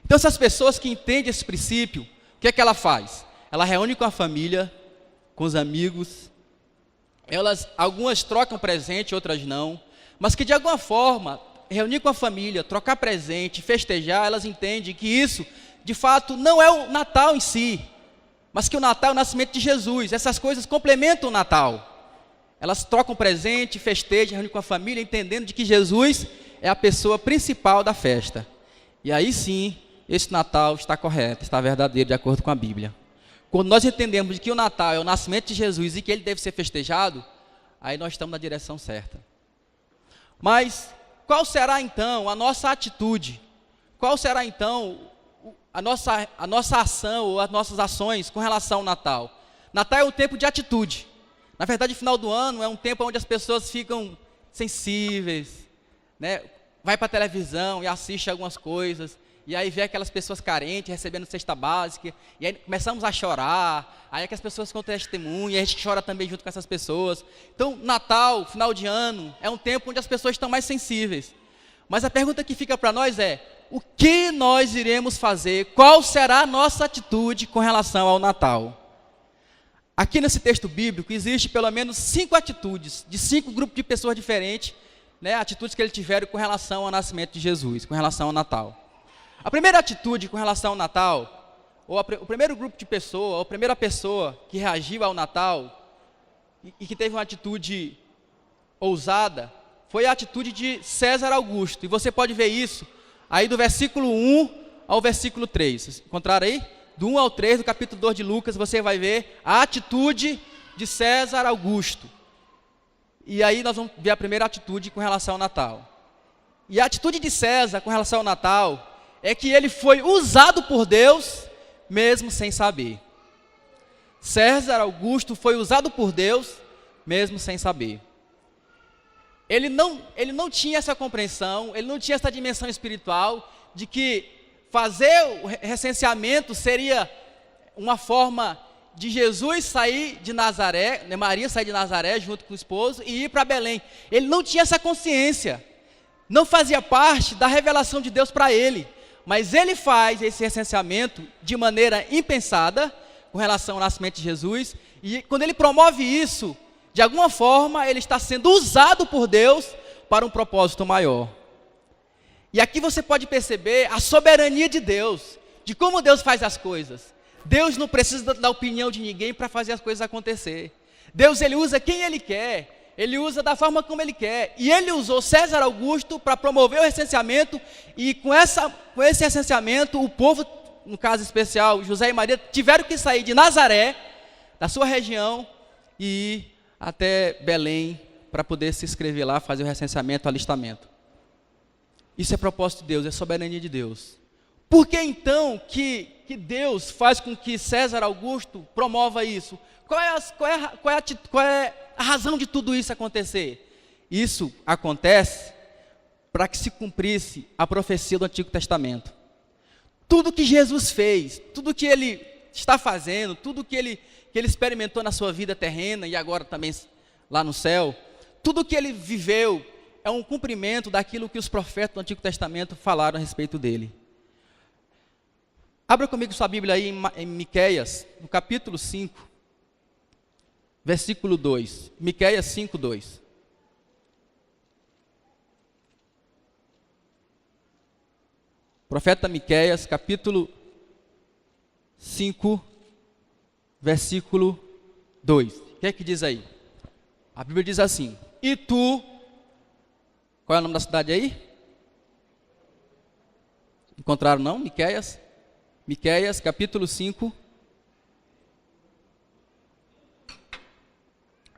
Então essas pessoas que entendem esse princípio, o que é que ela faz? Ela reúne com a família, com os amigos, algumas trocam presente, outras não, mas que de alguma forma, reunir com a família, trocar presente, festejar, elas entendem que isso, de fato, não é o Natal em si, mas que o Natal é o nascimento de Jesus. Essas coisas complementam o Natal. Elas trocam presente, festejam, reúnem com a família, entendendo de que Jesus é a pessoa principal da festa. E aí sim, esse Natal está correto, está verdadeiro, de acordo com a Bíblia. Quando nós entendemos de que o Natal é o nascimento de Jesus e que ele deve ser festejado, aí nós estamos na direção certa. Mas qual será então a nossa atitude? Qual será então a nossa ação ou as nossas ações com relação ao Natal? Natal é um tempo de atitude. Na verdade, o final do ano é um tempo onde as pessoas ficam sensíveis, né? Vai para a televisão e assiste algumas coisas, e aí vê aquelas pessoas carentes recebendo cesta básica, e aí começamos a chorar, aí é que as pessoas contam testemunho, e a gente chora também junto com essas pessoas. Então, Natal, final de ano, é um tempo onde as pessoas estão mais sensíveis. Mas a pergunta que fica para nós é, o que nós iremos fazer? Qual será a nossa atitude com relação ao Natal? Aqui nesse texto bíblico, existe pelo menos 5 atitudes, de 5 grupos de pessoas diferentes, né, atitudes que eles tiveram com relação ao nascimento de Jesus, com relação ao Natal. A primeira atitude com relação ao Natal, ou o primeiro grupo de pessoa, ou a primeira pessoa que reagiu ao Natal e que teve uma atitude ousada, foi a atitude de César Augusto. E você pode ver isso aí do versículo 1 ao versículo 3. Vocês encontraram aí? Do 1 ao 3 do capítulo 2 de Lucas, você vai ver a atitude de César Augusto. E aí nós vamos ver a primeira atitude com relação ao Natal. E a atitude de César com relação ao Natal é que ele foi usado por Deus, mesmo sem saber. César Augusto foi usado por Deus, mesmo sem saber. Ele não tinha essa compreensão, ele não tinha essa dimensão espiritual de que fazer o recenseamento seria uma forma de Jesus sair de Nazaré, né, Maria sair de Nazaré junto com o esposo e ir para Belém. Ele não tinha essa consciência, não fazia parte da revelação de Deus para ele. Mas ele faz esse recenseamento de maneira impensada com relação ao nascimento de Jesus. E quando ele promove isso, de alguma forma ele está sendo usado por Deus para um propósito maior. E aqui você pode perceber a soberania de Deus, de como Deus faz as coisas. Deus não precisa da opinião de ninguém para fazer as coisas acontecer. Deus, ele usa quem ele quer, ele usa da forma como ele quer. E ele usou César Augusto para promover o recenseamento, e com esse recenseamento, o povo, no caso especial, José e Maria, tiveram que sair de Nazaré, da sua região, e ir até Belém, para poder se inscrever lá, fazer o recenseamento, o alistamento. Isso é propósito de Deus, é soberania de Deus. Por que então que que Deus faz com que César Augusto promova isso? Qual é a razão de tudo isso acontecer? Isso acontece para que se cumprisse a profecia do Antigo Testamento. Tudo que Jesus fez, tudo que Ele está fazendo, tudo que ele experimentou na sua vida terrena e agora também lá no céu, tudo que Ele viveu é um cumprimento daquilo que os profetas do Antigo Testamento falaram a respeito dele. Abra comigo sua Bíblia aí em Miqueias, no capítulo 5, versículo 2. Miqueias 5, 2. Profeta Miqueias, capítulo 5, versículo 2. O que é que diz aí? A Bíblia diz assim: e tu, qual é o nome da cidade aí? Encontraram não? Miqueias? Miqueias, capítulo 5,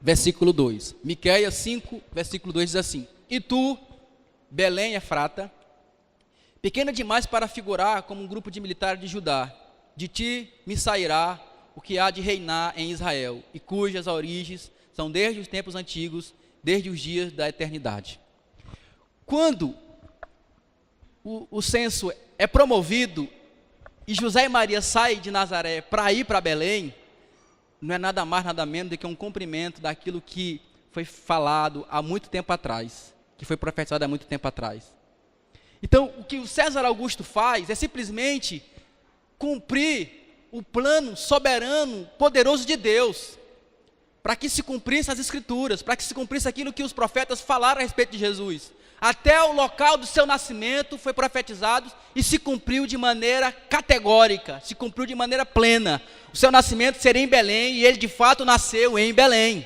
versículo 2. Miqueias 5, versículo 2 diz assim: e tu, Belém Efrata, pequena demais para figurar como um grupo de militares de Judá, de ti me sairá o que há de reinar em Israel, e cujas origens são desde os tempos antigos, desde os dias da eternidade. Quando o censo é promovido e José e Maria saem de Nazaré para ir para Belém, não é nada mais, nada menos do que um cumprimento daquilo que foi falado há muito tempo atrás, que foi profetizado há muito tempo atrás. Então, o que o César Augusto faz é simplesmente cumprir o plano soberano, poderoso de Deus, para que se cumprisse as Escrituras, para que se cumprisse aquilo que os profetas falaram a respeito de Jesus. Até o local do seu nascimento foi profetizado e se cumpriu de maneira categórica, se cumpriu de maneira plena. O seu nascimento seria em Belém e ele de fato nasceu em Belém,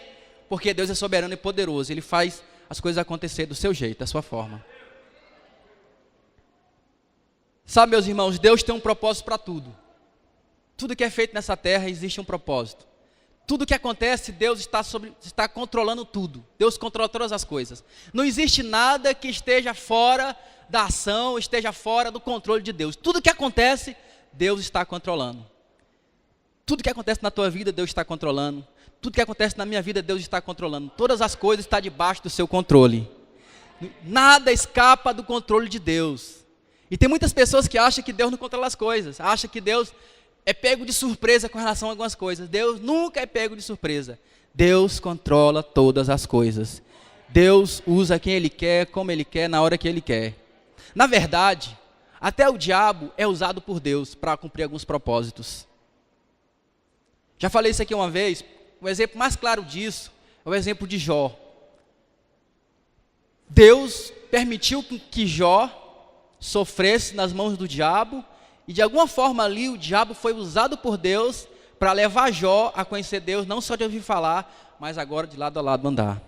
porque Deus é soberano e poderoso, Ele faz as coisas acontecer do seu jeito, da sua forma. Sabe, meus irmãos, Deus tem um propósito para tudo. Tudo que é feito nessa terra existe um propósito. Tudo que acontece, Deus está controlando tudo. Deus controla todas as coisas. Não existe nada que esteja fora da ação, esteja fora do controle de Deus. Tudo que acontece, Deus está controlando. Tudo que acontece na tua vida, Deus está controlando. Tudo que acontece na minha vida, Deus está controlando. Todas as coisas estão debaixo do seu controle. Nada escapa do controle de Deus. E tem muitas pessoas que acham que Deus não controla as coisas. Acham que Deus é pego de surpresa com relação a algumas coisas. Deus nunca é pego de surpresa. Deus controla todas as coisas. Deus usa quem Ele quer, como Ele quer, na hora que Ele quer. Na verdade, até o diabo é usado por Deus para cumprir alguns propósitos. Já falei isso aqui uma vez. O exemplo mais claro disso é o exemplo de Jó. Deus permitiu que Jó sofresse nas mãos do diabo, e de alguma forma ali o diabo foi usado por Deus para levar Jó a conhecer Deus, não só de ouvir falar, mas agora de lado a lado andar.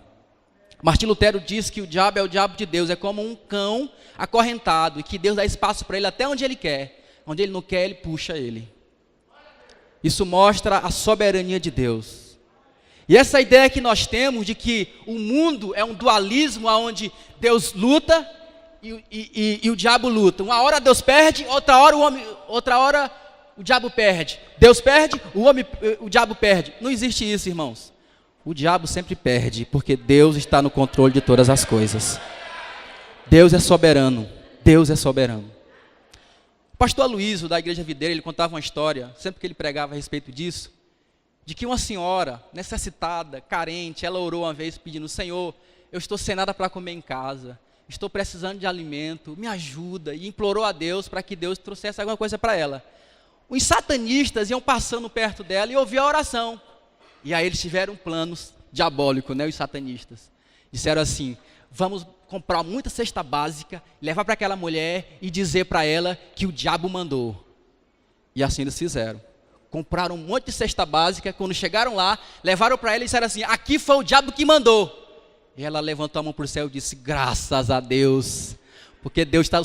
Martim Lutero diz que o diabo é o diabo de Deus, é como um cão acorrentado, e que Deus dá espaço para ele até onde ele quer, onde ele não quer, ele puxa ele. Isso mostra a soberania de Deus. E essa ideia que nós temos de que o mundo é um dualismo onde Deus luta e o diabo luta. Uma hora Deus perde, outra hora o diabo perde. Deus perde, o diabo perde. Não existe isso, irmãos. O diabo sempre perde, porque Deus está no controle de todas as coisas. Deus é soberano. Deus é soberano. O pastor Aloysio, da Igreja Videira, ele contava uma história, sempre que ele pregava a respeito disso, de que uma senhora necessitada, carente, ela orou uma vez pedindo: Senhor, eu estou sem nada para comer em casa, estou precisando de alimento, me ajuda, e implorou a Deus para que Deus trouxesse alguma coisa para ela. Os satanistas iam passando perto dela e ouviam a oração, e aí eles tiveram planos diabólicos, os satanistas. Disseram assim: vamos comprar muita cesta básica, levar para aquela mulher e dizer para ela que o diabo mandou. E assim eles fizeram. Compraram um monte de cesta básica, quando chegaram lá, levaram para ela e disseram assim: aqui foi o diabo que mandou. E ela levantou a mão para o céu e disse: graças a Deus, porque Deus está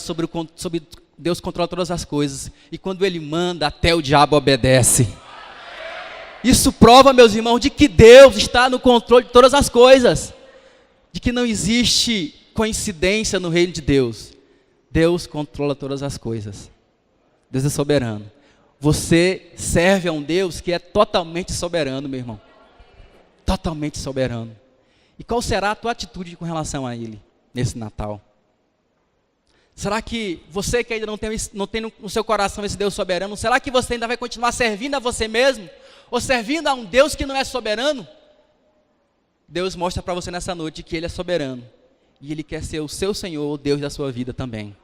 Deus controla todas as coisas, e quando Ele manda, até o diabo obedece. Isso prova, meus irmãos, de que Deus está no controle de todas as coisas, de que não existe coincidência no reino de Deus. Deus controla todas as coisas. Deus é soberano. Você serve a um Deus que é totalmente soberano, meu irmão. Totalmente soberano. E qual será a tua atitude com relação a Ele nesse Natal? Será que você que ainda não tem no seu coração esse Deus soberano, será que você ainda vai continuar servindo a você mesmo? Ou servindo a um Deus que não é soberano? Deus mostra para você nessa noite que Ele é soberano. E Ele quer ser o seu Senhor, o Deus da sua vida também.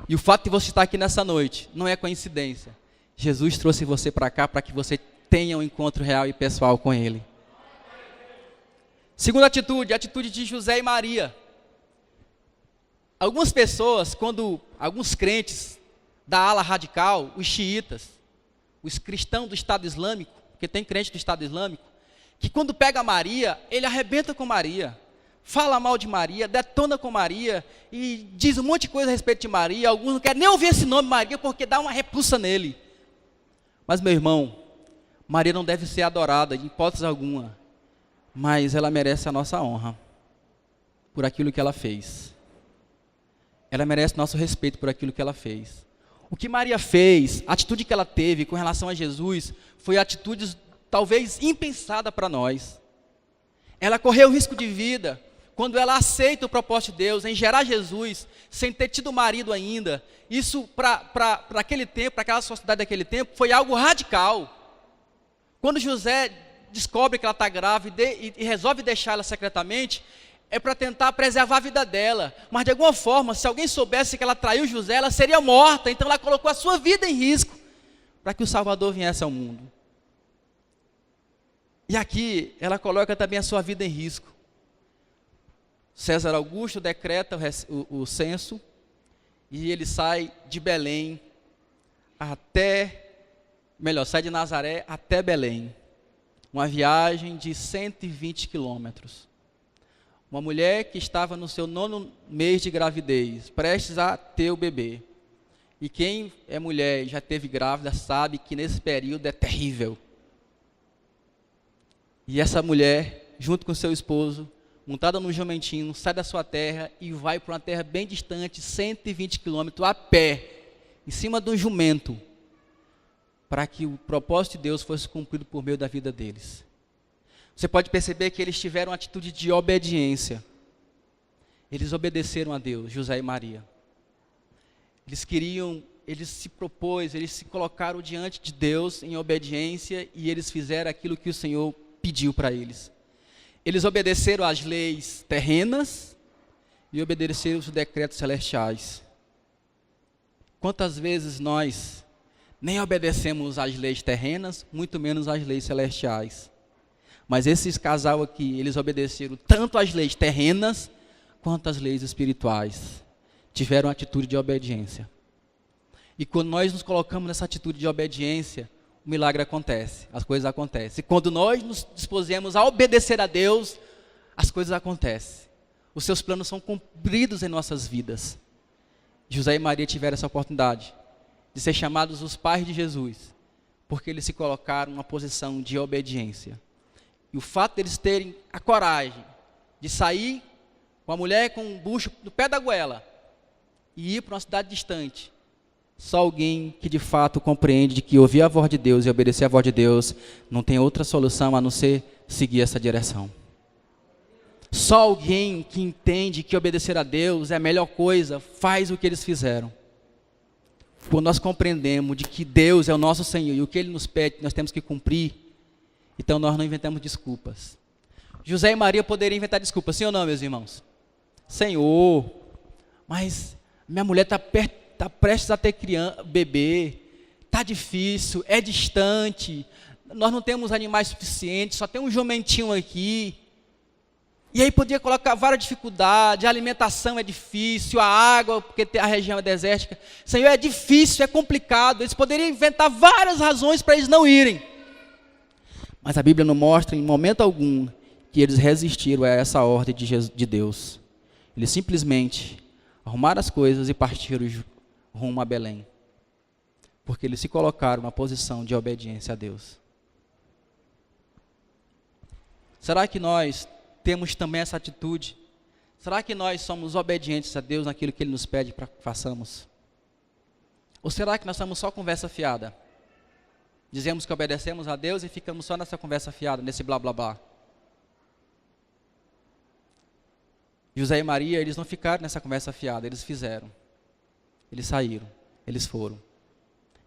E o fato de você estar aqui nessa noite não é coincidência. Jesus trouxe você para cá para que você tenha um encontro real e pessoal com Ele. Segunda atitude, a atitude de José e Maria. Algumas pessoas, alguns crentes da ala radical, os xiitas, os cristãos do Estado Islâmico, porque tem crente do Estado Islâmico, que quando pega Maria, ele arrebenta com Maria, fala mal de Maria, detona com Maria, e diz um monte de coisa a respeito de Maria. Alguns não querem nem ouvir esse nome Maria, porque dá uma repulsa nele. Mas, meu irmão, Maria não deve ser adorada, de hipótese alguma, mas ela merece a nossa honra, por aquilo que ela fez. Ela merece nosso respeito por aquilo que ela fez. O que Maria fez, a atitude que ela teve com relação a Jesus, foi atitude talvez impensada para nós. Ela correu risco de vida quando ela aceita o propósito de Deus em gerar Jesus, sem ter tido marido ainda. Isso para aquele tempo, para aquela sociedade daquele tempo, foi algo radical. Quando José descobre que ela está grávida e resolve deixá-la secretamente, é para tentar preservar a vida dela. Mas de alguma forma, se alguém soubesse que ela traiu José, ela seria morta. Então ela colocou a sua vida em risco para que o Salvador viesse ao mundo. E aqui ela coloca também a sua vida em risco. César Augusto decreta o censo e ele sai de Belém sai de Nazaré até Belém. Uma viagem de 120 quilômetros. Uma mulher que estava no seu 9º mês de gravidez, prestes a ter o bebê. E quem é mulher e já teve grávida sabe que nesse período é terrível. E essa mulher, junto com seu esposo, montada num jumentinho, sai da sua terra e vai para uma terra bem distante, 120 quilômetros, a pé, em cima de um jumento, para que o propósito de Deus fosse cumprido por meio da vida deles. Você pode perceber que eles tiveram uma atitude de obediência. Eles obedeceram a Deus, José e Maria. Eles se colocaram diante de Deus em obediência e eles fizeram aquilo que o Senhor pediu para eles. Eles obedeceram às leis terrenas e obedeceram os decretos celestiais. Quantas vezes nós nem obedecemos às leis terrenas, muito menos às leis celestiais. Mas esses casal aqui, eles obedeceram tanto às leis terrenas, quanto às leis espirituais. Tiveram atitude de obediência. E quando nós nos colocamos nessa atitude de obediência, o milagre acontece, as coisas acontecem. E quando nós nos dispusemos a obedecer a Deus, as coisas acontecem. Os seus planos são cumpridos em nossas vidas. José e Maria tiveram essa oportunidade de ser chamados os pais de Jesus, porque eles se colocaram numa posição de obediência. E o fato deles terem a coragem de sair com a mulher com um bucho no pé da goela e ir para uma cidade distante, só alguém que de fato compreende de que ouvir a voz de Deus e obedecer a voz de Deus não tem outra solução a não ser seguir essa direção. Só alguém que entende que obedecer a Deus é a melhor coisa, faz o que eles fizeram. Quando nós compreendemos de que Deus é o nosso Senhor e o que Ele nos pede, nós temos que cumprir, então nós não inventamos desculpas. José e Maria poderiam inventar desculpas, sim ou não, meus irmãos? Senhor, mas minha mulher está prestes a ter bebê, está difícil, é distante, nós não temos animais suficientes, só tem um jumentinho aqui. E aí podia colocar várias dificuldades, a alimentação é difícil, a água, porque a região é desértica. Senhor, é difícil, é complicado. Eles poderiam inventar várias razões para eles não irem. Mas a Bíblia não mostra em momento algum que eles resistiram a essa ordem de Deus. Eles simplesmente arrumaram as coisas e partiram rumo a Belém. Porque eles se colocaram numa posição de obediência a Deus. Será que nós temos também essa atitude? Será que nós somos obedientes a Deus naquilo que Ele nos pede para que façamos? Ou será que nós estamos só conversa fiada? Dizemos que obedecemos a Deus e ficamos só nessa conversa fiada, nesse blá blá blá. José e Maria, eles não ficaram nessa conversa fiada, eles fizeram. Eles saíram, eles foram.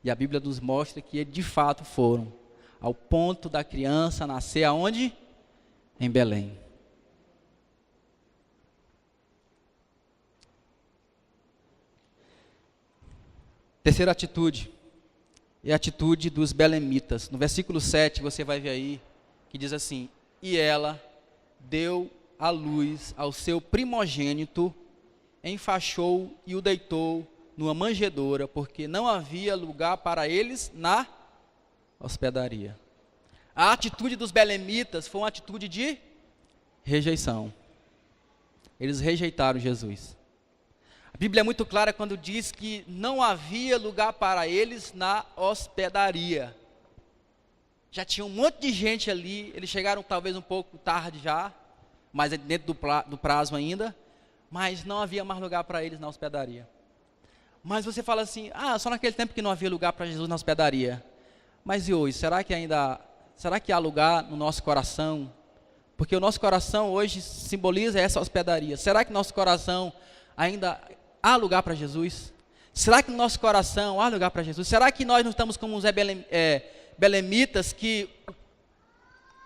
E a Bíblia nos mostra que eles de fato foram, ao ponto da criança nascer aonde? Em Belém. Terceira atitude, é a atitude dos belemitas. No versículo 7, você vai ver aí, que diz assim: e ela deu à luz ao seu primogênito, enfaixou e o deitou numa manjedoura, porque não havia lugar para eles na hospedaria. A atitude dos belemitas foi uma atitude de rejeição. Eles rejeitaram Jesus. A Bíblia é muito clara quando diz que não havia lugar para eles na hospedaria. Já tinha um monte de gente ali, eles chegaram talvez um pouco tarde já, mas dentro do prazo ainda, mas não havia mais lugar para eles na hospedaria. Mas você fala assim, só naquele tempo que não havia lugar para Jesus na hospedaria. Mas e hoje, será que há lugar no nosso coração? Porque o nosso coração hoje simboliza essa hospedaria. Será que no nosso coração ainda há lugar para Jesus? Será que no nosso coração há lugar para Jesus? Será que nós não estamos como os belemitas que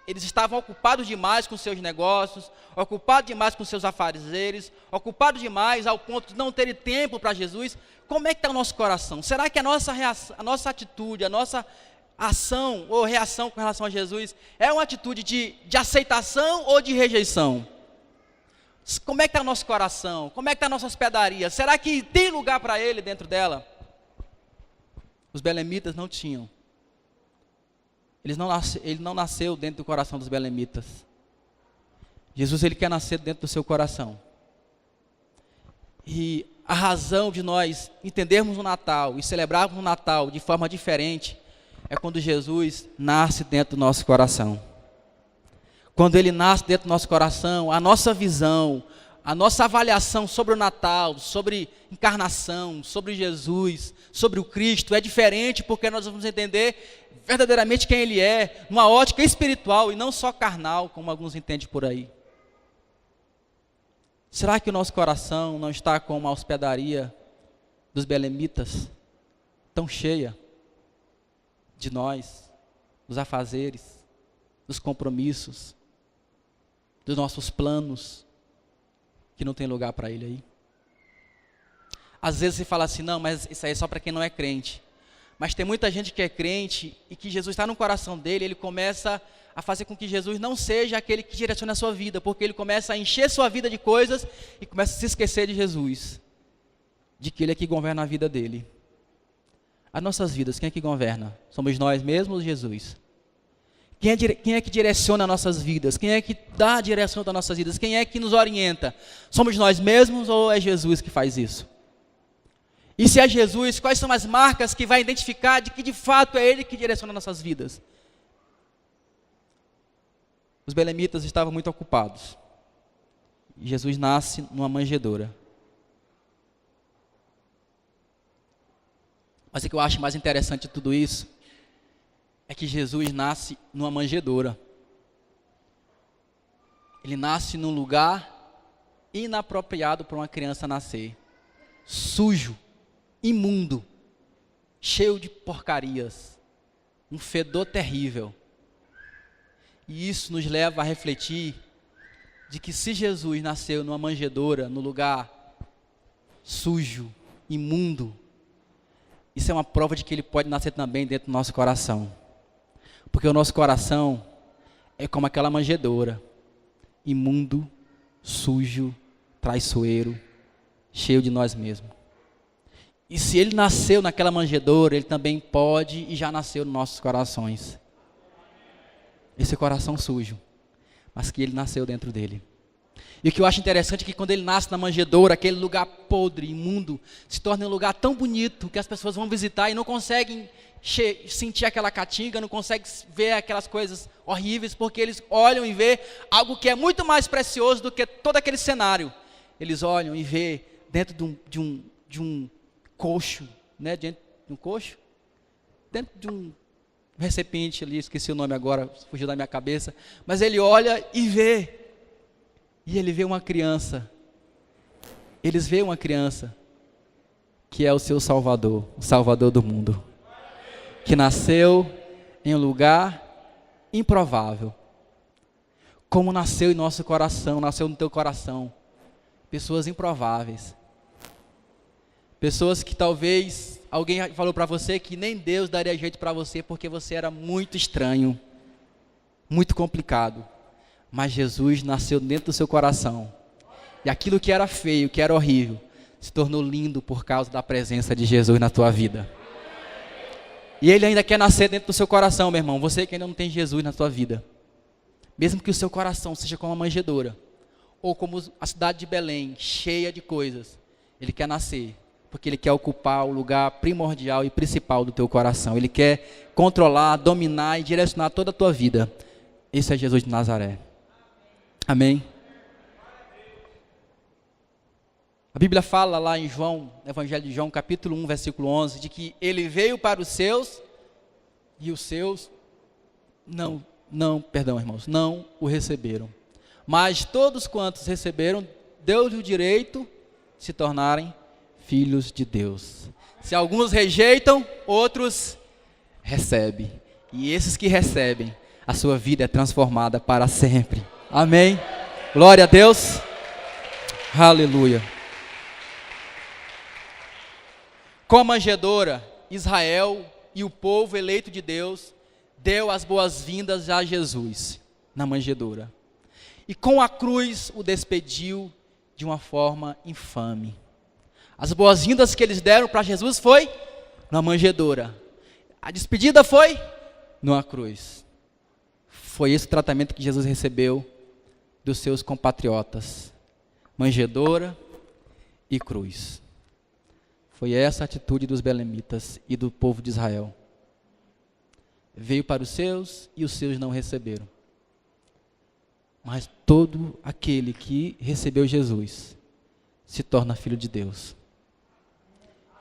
eles estavam ocupados demais com seus negócios, ocupados demais com seus afazeres, ocupados demais ao ponto de não terem tempo para Jesus? Como é que está o nosso coração? Será que a nossa atitude, a nossa ação ou reação com relação a Jesus é uma atitude de aceitação ou de rejeição? Como é que está o nosso coração? Como é que está a nossa hospedaria? Será que tem lugar para Ele dentro dela? Os belemitas não tinham. Ele não nasceu dentro do coração dos belemitas. Jesus, Ele quer nascer dentro do seu coração. E a razão de nós entendermos o Natal e celebrarmos o Natal de forma diferente é quando Jesus nasce dentro do nosso coração. Quando Ele nasce dentro do nosso coração, a nossa visão, a nossa avaliação sobre o Natal, sobre encarnação, sobre Jesus, sobre o Cristo é diferente, porque nós vamos entender verdadeiramente quem Ele é, numa ótica espiritual e não só carnal, como alguns entendem por aí. Será que o nosso coração não está como a hospedaria dos belemitas, tão cheia de nós, dos afazeres, dos compromissos, dos nossos planos, que não tem lugar para Ele aí? Às vezes você fala assim, não, mas isso aí é só para quem não é crente. Mas tem muita gente que é crente e que Jesus está no coração dele, ele começa a fazer com que Jesus não seja aquele que direciona a sua vida, porque ele começa a encher sua vida de coisas e começa a se esquecer de Jesus, de que Ele é que governa a vida dele. As nossas vidas, quem é que governa? Somos nós mesmos ou Jesus? Quem é que direciona as nossas vidas? Quem é que dá a direção das nossas vidas? Quem é que nos orienta? Somos nós mesmos ou é Jesus que faz isso? E se é Jesus, quais são as marcas que vai identificar de que de fato é Ele que direciona nossas vidas? Os belemitas estavam muito ocupados. E Jesus nasce numa manjedoura. Mas o que eu acho mais interessante de tudo isso é que Jesus nasce numa manjedoura. Ele nasce num lugar inapropriado para uma criança nascer. Sujo, imundo, cheio de porcarias, um fedor terrível. E isso nos leva a refletir de que se Jesus nasceu numa manjedoura, num lugar sujo, imundo, isso é uma prova de que Ele pode nascer também dentro do nosso coração. Porque o nosso coração é como aquela manjedoura, imundo, sujo, traiçoeiro, cheio de nós mesmos. E se Ele nasceu naquela manjedoura, Ele também pode e já nasceu nos nossos corações. Esse coração sujo, mas que Ele nasceu dentro dele. E o que eu acho interessante é que quando Ele nasce na manjedoura, aquele lugar podre, imundo, se torna um lugar tão bonito que as pessoas vão visitar e não conseguem sentir aquela catinga, não conseguem ver aquelas coisas horríveis, porque eles olham e vê algo que é muito mais precioso do que todo aquele cenário. Eles olham e vê dentro de um coxo, né, de um coxo, dentro de um recipiente ali, esqueci o nome agora, fugiu da minha cabeça, mas ele olha e vê, e ele vê uma criança, eles veem uma criança, que é o seu Salvador, o Salvador do mundo, que nasceu em um lugar improvável, como nasceu em nosso coração, nasceu no teu coração, pessoas improváveis, pessoas que talvez alguém falou para você que nem Deus daria jeito para você, porque você era muito estranho, muito complicado, mas Jesus nasceu dentro do seu coração, e aquilo que era feio, que era horrível, se tornou lindo por causa da presença de Jesus na tua vida. E Ele ainda quer nascer dentro do seu coração, meu irmão, você que ainda não tem Jesus na tua vida, mesmo que o seu coração seja como uma manjedoura, ou como a cidade de Belém, cheia de coisas, Ele quer nascer, porque Ele quer ocupar o lugar primordial e principal do teu coração. Ele quer controlar, dominar e direcionar toda a tua vida. Esse é Jesus de Nazaré. Amém? A Bíblia fala lá em João, Evangelho de João, capítulo 1, versículo 11, de que Ele veio para os seus, e os seus não o receberam. Mas todos quantos receberam, deu-lhe o direito de se tornarem filhos de Deus. Se alguns rejeitam, outros recebem. E esses que recebem, a sua vida é transformada para sempre. Amém? Glória a Deus. Aleluia. Com a manjedoura, Israel e o povo eleito de Deus deu as boas-vindas a Jesus na manjedoura. E com a cruz o despediu de uma forma infame. As boas-vindas que eles deram para Jesus foi na manjedoura. A despedida foi numa cruz. Foi esse o tratamento que Jesus recebeu dos seus compatriotas. Manjedoura e cruz. Foi essa a atitude dos belemitas e do povo de Israel. Veio para os seus e os seus não receberam. Mas todo aquele que recebeu Jesus se torna filho de Deus.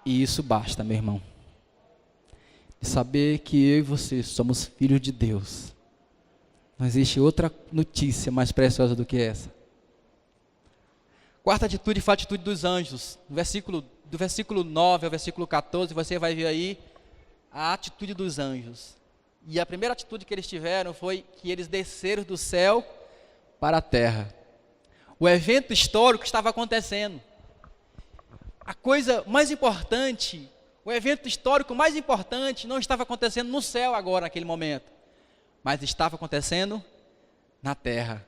E isso basta, meu irmão. De saber que eu e você somos filhos de Deus. Não existe outra notícia mais preciosa do que essa. Quarta atitude foi a atitude dos anjos. Do versículo 9 ao versículo 14, você vai ver aí a atitude dos anjos. E a primeira atitude que eles tiveram foi que eles desceram do céu para a terra. O evento histórico estava acontecendo. A coisa mais importante, o evento histórico mais importante não estava acontecendo no céu agora, naquele momento, mas estava acontecendo na terra.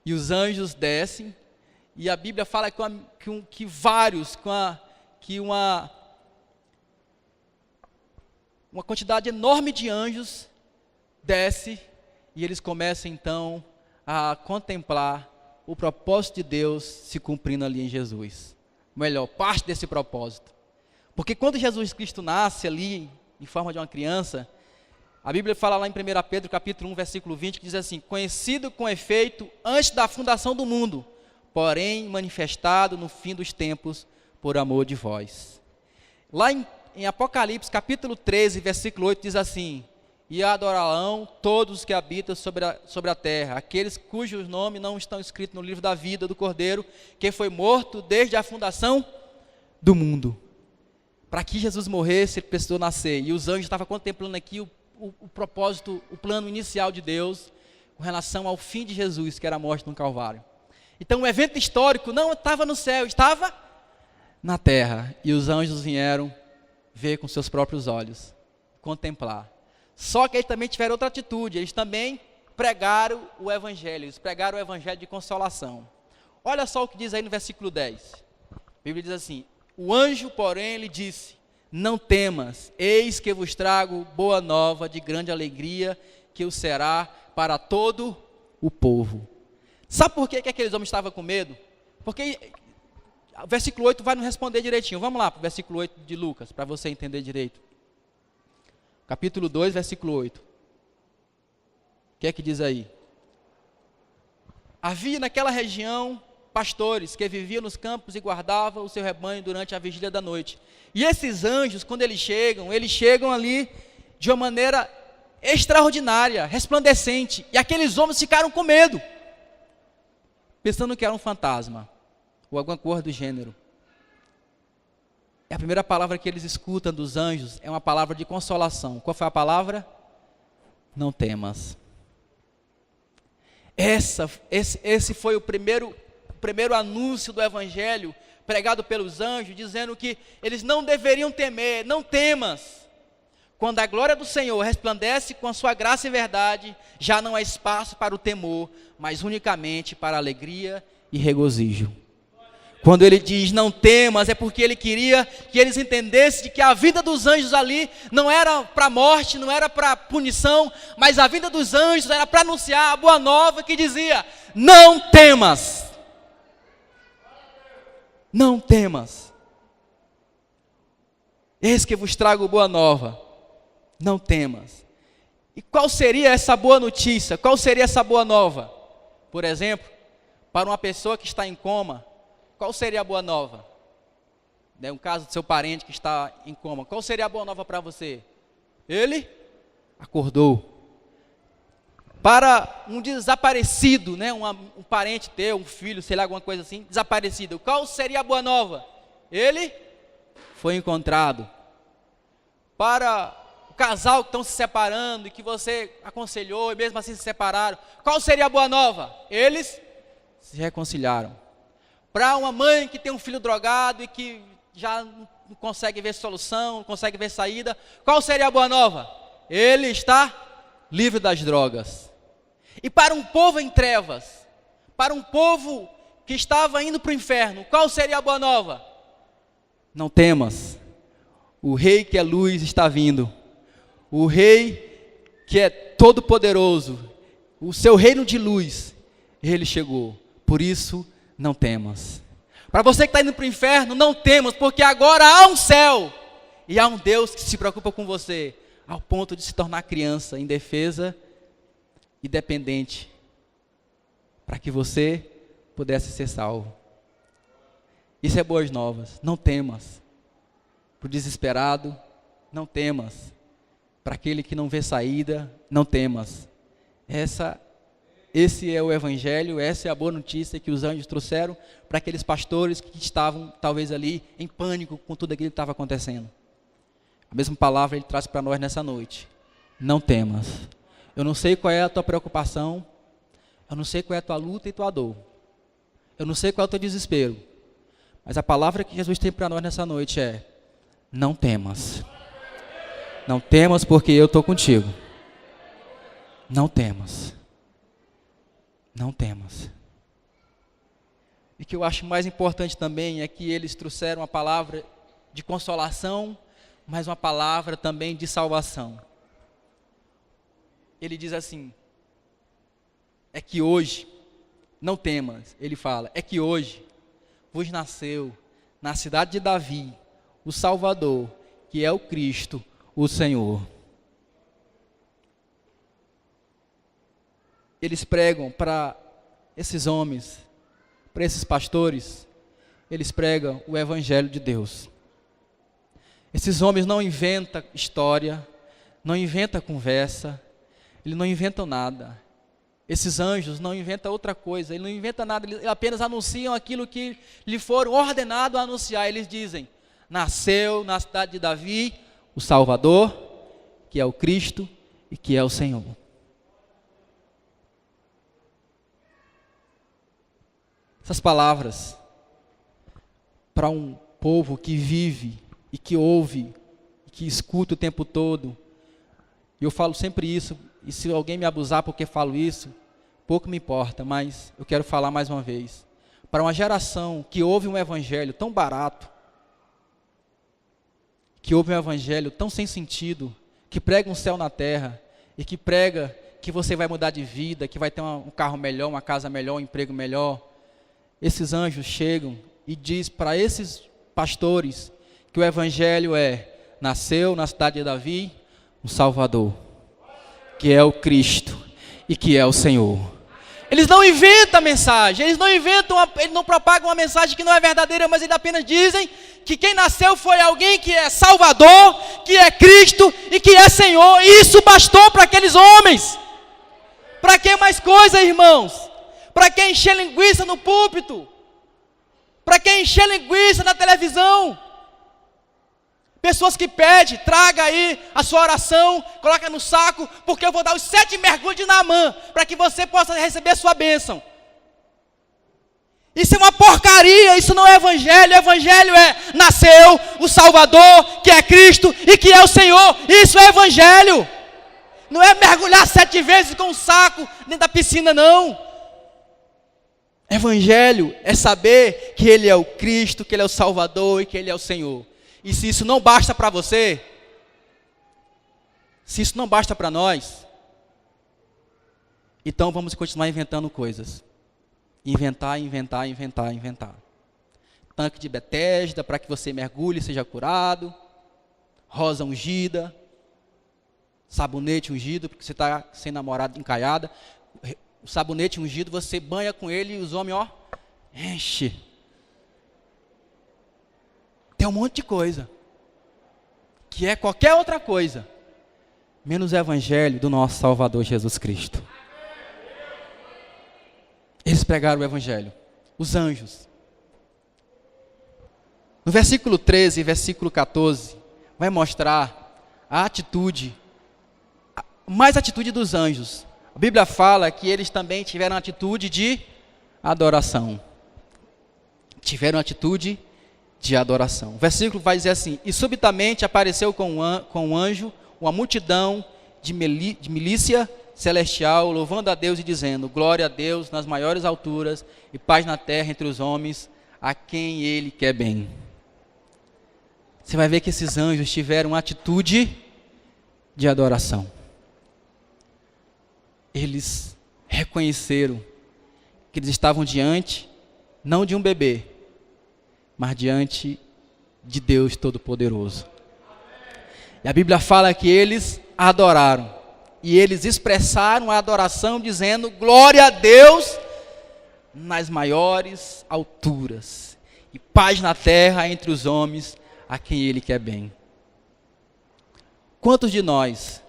E os anjos descem, e a Bíblia fala que uma quantidade enorme de anjos desce, e eles começam então a contemplar o propósito de Deus se cumprindo ali em Jesus. Melhor, parte desse propósito. Porque quando Jesus Cristo nasce ali, em forma de uma criança, a Bíblia fala lá em 1 Pedro capítulo 1, versículo 20, que diz assim: conhecido com efeito antes da fundação do mundo, porém manifestado no fim dos tempos por amor de vós. Lá em Apocalipse capítulo 13, versículo 8, diz assim: e adorarão todos os que habitam sobre a terra, aqueles cujos nomes não estão escritos no livro da vida do Cordeiro, que foi morto desde a fundação do mundo. Para que Jesus morresse, ele precisou nascer. E os anjos estavam contemplando aqui o propósito, o plano inicial de Deus, com relação ao fim de Jesus, que era a morte no Calvário. Então o evento histórico não estava no céu, estava na terra. E os anjos vieram ver com seus próprios olhos, contemplar. Só que eles também tiveram outra atitude, eles também pregaram o evangelho, eles pregaram o evangelho de consolação. Olha só o que diz aí no versículo 10. A Bíblia diz assim: o anjo, porém, lhe disse: não temas, eis que vos trago boa nova de grande alegria, que o será para todo o povo. Sabe por que aqueles homens estavam com medo? Porque o versículo 8 vai nos responder direitinho. Vamos lá para o versículo 8 de Lucas, para você entender direito. Capítulo 2, versículo 8. O que é que diz aí? Havia naquela região pastores que viviam nos campos e guardavam o seu rebanho durante a vigília da noite. E esses anjos, quando eles chegam ali de uma maneira extraordinária, resplandecente. E aqueles homens ficaram com medo, pensando que era um fantasma, ou alguma coisa do gênero. E a primeira palavra que eles escutam dos anjos é uma palavra de consolação. Qual foi a palavra? Não temas. Esse foi o primeiro anúncio do Evangelho pregado pelos anjos, dizendo que eles não deveriam temer. Não temas. Quando a glória do Senhor resplandece com a sua graça e verdade, já não há espaço para o temor, mas unicamente para a alegria e regozijo. Quando ele diz não temas, é porque ele queria que eles entendessem que a vida dos anjos ali não era para a morte, não era para a punição, mas a vida dos anjos era para anunciar a boa nova que dizia: não temas. Não temas. Eis que vos trago boa nova. Não temas. E qual seria essa boa notícia? Qual seria essa boa nova? Por exemplo, para uma pessoa que está em coma, qual seria a boa nova? Um caso do seu parente que está em coma, qual seria a boa nova para você? Ele acordou. Para um desaparecido, um parente teu, um filho, sei lá, alguma coisa assim, desaparecido, qual seria a boa nova? Ele foi encontrado. Para o casal que estão se separando e que você aconselhou e mesmo assim se separaram, qual seria a boa nova? Eles se reconciliaram. Para uma mãe que tem um filho drogado e que já não consegue ver solução, não consegue ver saída, qual seria a boa nova? Ele está livre das drogas. E para um povo em trevas, para um povo que estava indo para o inferno, qual seria a boa nova? Não temas, o rei que é luz está vindo, o rei que é todo poderoso, o seu reino de luz, ele chegou, por isso não temas. Para você que está indo para o inferno, não temas, porque agora há um céu, e há um Deus que se preocupa com você, ao ponto de se tornar criança, indefesa e dependente, para que você pudesse ser salvo. Isso é boas novas. Não temas. Para o desesperado, não temas. Para aquele que não vê saída, não temas. Esse é o Evangelho, essa é a boa notícia que os anjos trouxeram para aqueles pastores que estavam talvez ali em pânico com tudo aquilo que estava acontecendo. A mesma palavra ele traz para nós nessa noite. Não temas. Eu não sei qual é a tua preocupação, eu não sei qual é a tua luta e tua dor, eu não sei qual é o teu desespero, mas a palavra que Jesus tem para nós nessa noite é: não temas. Não temas, porque eu estou contigo. Não temas. Não temas. E o que eu acho mais importante também é que eles trouxeram uma palavra de consolação, mas uma palavra também de salvação. Ele diz assim: é que hoje, não temas, ele fala, é que hoje vos nasceu na cidade de Davi o Salvador, que é o Cristo, o Senhor. Eles pregam para esses homens, para esses pastores, eles pregam o Evangelho de Deus. Esses homens não inventam história, não inventam conversa, eles não inventam nada. Esses anjos não inventam outra coisa, eles não inventam nada, eles apenas anunciam aquilo que lhe foram ordenados a anunciar. Eles dizem: nasceu na cidade de Davi o Salvador, que é o Cristo e que é o Senhor. Essas palavras, para um povo que vive e que ouve, e que escuta o tempo todo, e eu falo sempre isso, e se alguém me abusar porque falo isso, pouco me importa, mas eu quero falar mais uma vez. Para uma geração que ouve um evangelho tão barato, que ouve um evangelho tão sem sentido, que prega um céu na terra, e que prega que você vai mudar de vida, que vai ter um carro melhor, uma casa melhor, um emprego melhor, esses anjos chegam e diz para esses pastores que o evangelho nasceu na cidade de Davi um Salvador, que é o Cristo e que é o Senhor. Eles não inventam a mensagem, eles não propagam uma mensagem que não é verdadeira, mas eles apenas dizem que quem nasceu foi alguém que é Salvador, que é Cristo e que é Senhor. E isso bastou para aqueles homens. Para que mais coisa, irmãos? Para que encher linguiça no púlpito? Para que encher linguiça na televisão? Pessoas que pedem, traga aí a sua oração, coloca no saco, porque eu vou dar os 7 mergulhos de Naamã, para que você possa receber a sua bênção. Isso é uma porcaria, isso não é evangelho. Evangelho é, nasceu o Salvador, que é Cristo e que é o Senhor. Isso é evangelho. Não é mergulhar 7 vezes com um saco dentro da piscina, não. Evangelho é saber que Ele é o Cristo, que Ele é o Salvador e que Ele é o Senhor. E se isso não basta para você, se isso não basta para nós, então vamos continuar inventando coisas. Inventar. Tanque de Betesda para que você mergulhe e seja curado. Rosa ungida. Sabonete ungido, porque você está sem namorado encaiada. O sabonete ungido, você banha com ele e os homens, ó, enche. Tem um monte de coisa, que é qualquer outra coisa, menos o evangelho do nosso Salvador Jesus Cristo. Eles pregaram o evangelho, os anjos. No versículo 13 e versículo 14, vai mostrar a atitude, mais atitude dos anjos. A Bíblia fala que eles também tiveram atitude de adoração. Tiveram atitude de adoração. O versículo vai dizer assim: e subitamente apareceu com um anjo uma multidão de milícia celestial, louvando a Deus e dizendo: glória a Deus nas maiores alturas e paz na terra entre os homens, a quem Ele quer bem. Você vai ver que esses anjos tiveram uma atitude de adoração. Eles reconheceram que eles estavam diante, não de um bebê, mas diante de Deus Todo-Poderoso. E a Bíblia fala que eles adoraram. E eles expressaram a adoração dizendo: glória a Deus nas maiores alturas e paz na terra entre os homens, a quem Ele quer bem. Quantos de nós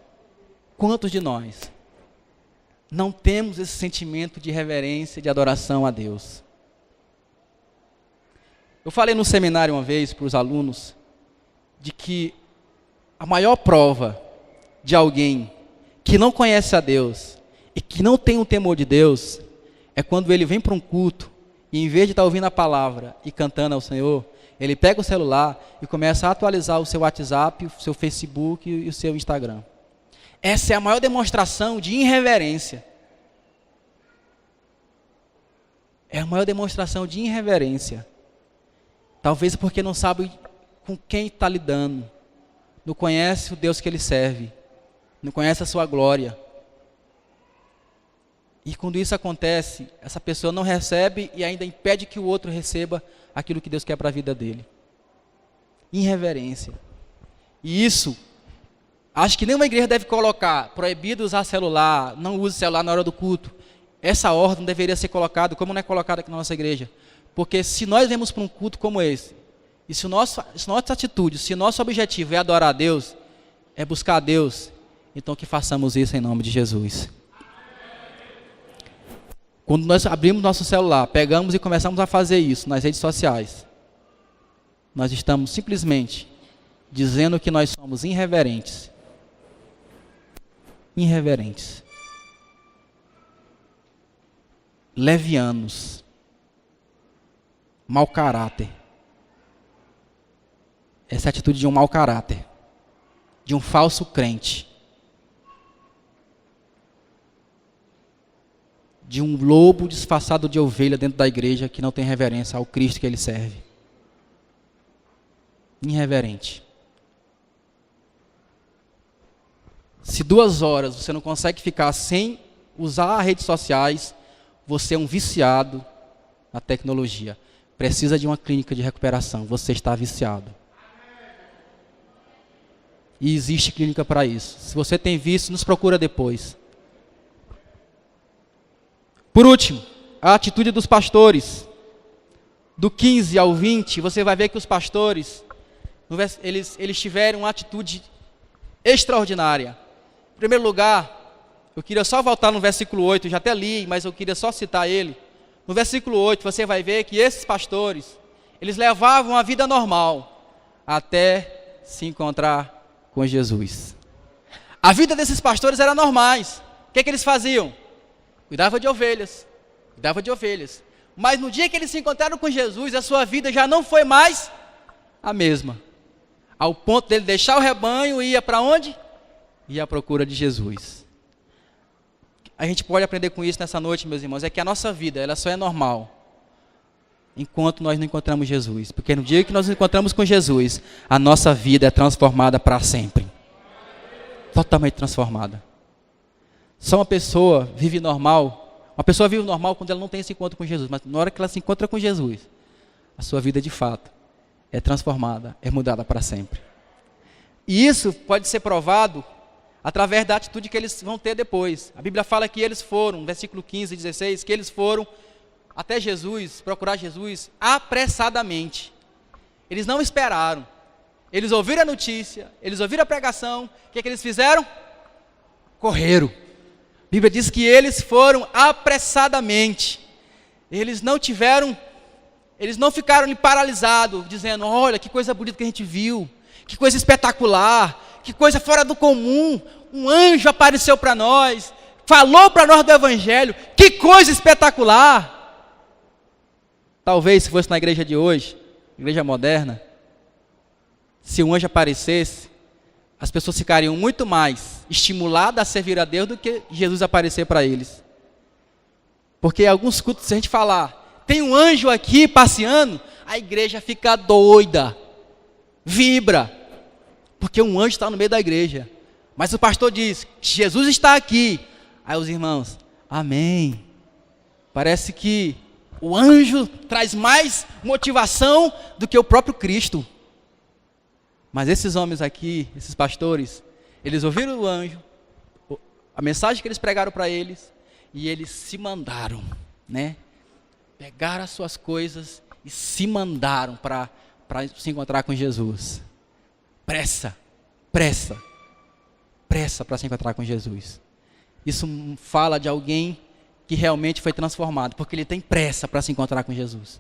não temos esse sentimento de reverência, de adoração a Deus? Eu falei no seminário uma vez para os alunos de que a maior prova de alguém que não conhece a Deus e que não tem o temor de Deus é quando ele vem para um culto e, em vez de estar ouvindo a palavra e cantando ao Senhor, ele pega o celular e começa a atualizar o seu WhatsApp, o seu Facebook e o seu Instagram. Essa é a maior demonstração de irreverência. É a maior demonstração de irreverência. Talvez porque não sabe com quem está lidando. Não conhece o Deus que ele serve. Não conhece a sua glória. E quando isso acontece, essa pessoa não recebe e ainda impede que o outro receba aquilo que Deus quer para a vida dele. Irreverência. E isso, acho que nenhuma igreja deve colocar proibido usar celular, não use celular na hora do culto. Essa ordem deveria ser colocada, como não é colocada aqui na nossa igreja. Porque se nós vemos para um culto como esse, e se nossa atitude, se nosso objetivo é adorar a Deus, é buscar a Deus, então que façamos isso em nome de Jesus. Quando nós abrimos nosso celular, pegamos e começamos a fazer isso nas redes sociais, nós estamos simplesmente dizendo que nós somos irreverentes. Irreverentes. Levianos. Mau caráter. Essa é a atitude de um mau caráter. De um falso crente. De um lobo disfarçado de ovelha dentro da igreja que não tem reverência ao Cristo que ele serve. Irreverente. Se 2 horas você não consegue ficar sem usar as redes sociais, você é um viciado na tecnologia. Precisa de uma clínica de recuperação. Você está viciado. E existe clínica para isso. Se você tem vício, nos procura depois. Por último, a atitude dos pastores. Do 15 ao 20, você vai ver que os pastores, eles tiveram uma atitude extraordinária. Em primeiro lugar, eu queria só voltar no versículo 8, eu já até li, mas eu queria só citar ele. No versículo 8, você vai ver que esses pastores, eles levavam a vida normal, até se encontrar com Jesus. A vida desses pastores era normais. O que eles faziam? Cuidavam de ovelhas. Mas no dia que eles se encontraram com Jesus, a sua vida já não foi mais a mesma. Ao ponto dele deixar o rebanho e ia para onde? Ia à procura de Jesus. A gente pode aprender com isso nessa noite, meus irmãos, é que a nossa vida, ela só é normal enquanto nós não encontramos Jesus. Porque no dia que nós nos encontramos com Jesus, a nossa vida é transformada para sempre. Totalmente transformada. Só uma pessoa vive normal. Uma pessoa vive normal quando ela não tem esse encontro com Jesus. Mas na hora que ela se encontra com Jesus, a sua vida de fato é transformada, é mudada para sempre. E isso pode ser provado através da atitude que eles vão ter depois. A Bíblia fala que eles foram, versículo 15 e 16, que eles foram até Jesus, procurar Jesus apressadamente. Eles não esperaram. Eles ouviram a notícia, eles ouviram a pregação. O que eles fizeram? Correram. A Bíblia diz que eles foram apressadamente. Eles não ficaram ali paralisados, dizendo, olha, que coisa bonita que a gente viu, que coisa espetacular, que coisa fora do comum, um anjo apareceu para nós, falou para nós do Evangelho, que coisa espetacular. Talvez se fosse na igreja de hoje, igreja moderna, se um anjo aparecesse, as pessoas ficariam muito mais estimuladas a servir a Deus do que Jesus aparecer para eles. Porque em alguns cultos, se a gente falar, tem um anjo aqui passeando, a igreja fica doida, vibra, porque um anjo está no meio da igreja. Mas o pastor diz, Jesus está aqui. Aí os irmãos, amém. Parece que o anjo traz mais motivação do que o próprio Cristo. Mas esses homens aqui, esses pastores, eles ouviram o anjo, a mensagem que eles pregaram para eles, e eles se mandaram, né? Pegaram as suas coisas e se mandaram para se encontrar com Jesus. Pressa para se encontrar com Jesus. Isso fala de alguém que realmente foi transformado, porque ele tem pressa para se encontrar com Jesus.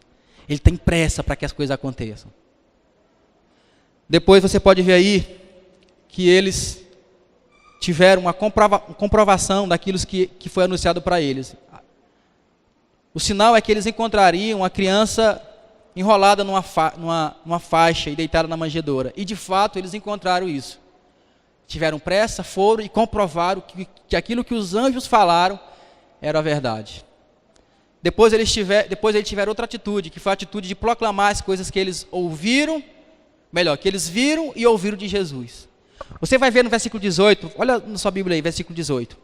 Ele tem pressa para que as coisas aconteçam. Depois você pode ver aí que eles tiveram uma comprovação daquilo que foi anunciado para eles. O sinal é que eles encontrariam uma criança enrolada numa faixa e deitada na manjedoura. E de fato eles encontraram isso. Tiveram pressa, foram e comprovaram que aquilo que os anjos falaram era a verdade. Depois eles tiveram outra atitude, que foi a atitude de proclamar as coisas que eles ouviram, que eles viram e ouviram de Jesus. Você vai ver no versículo 18, olha na sua Bíblia aí, versículo 18.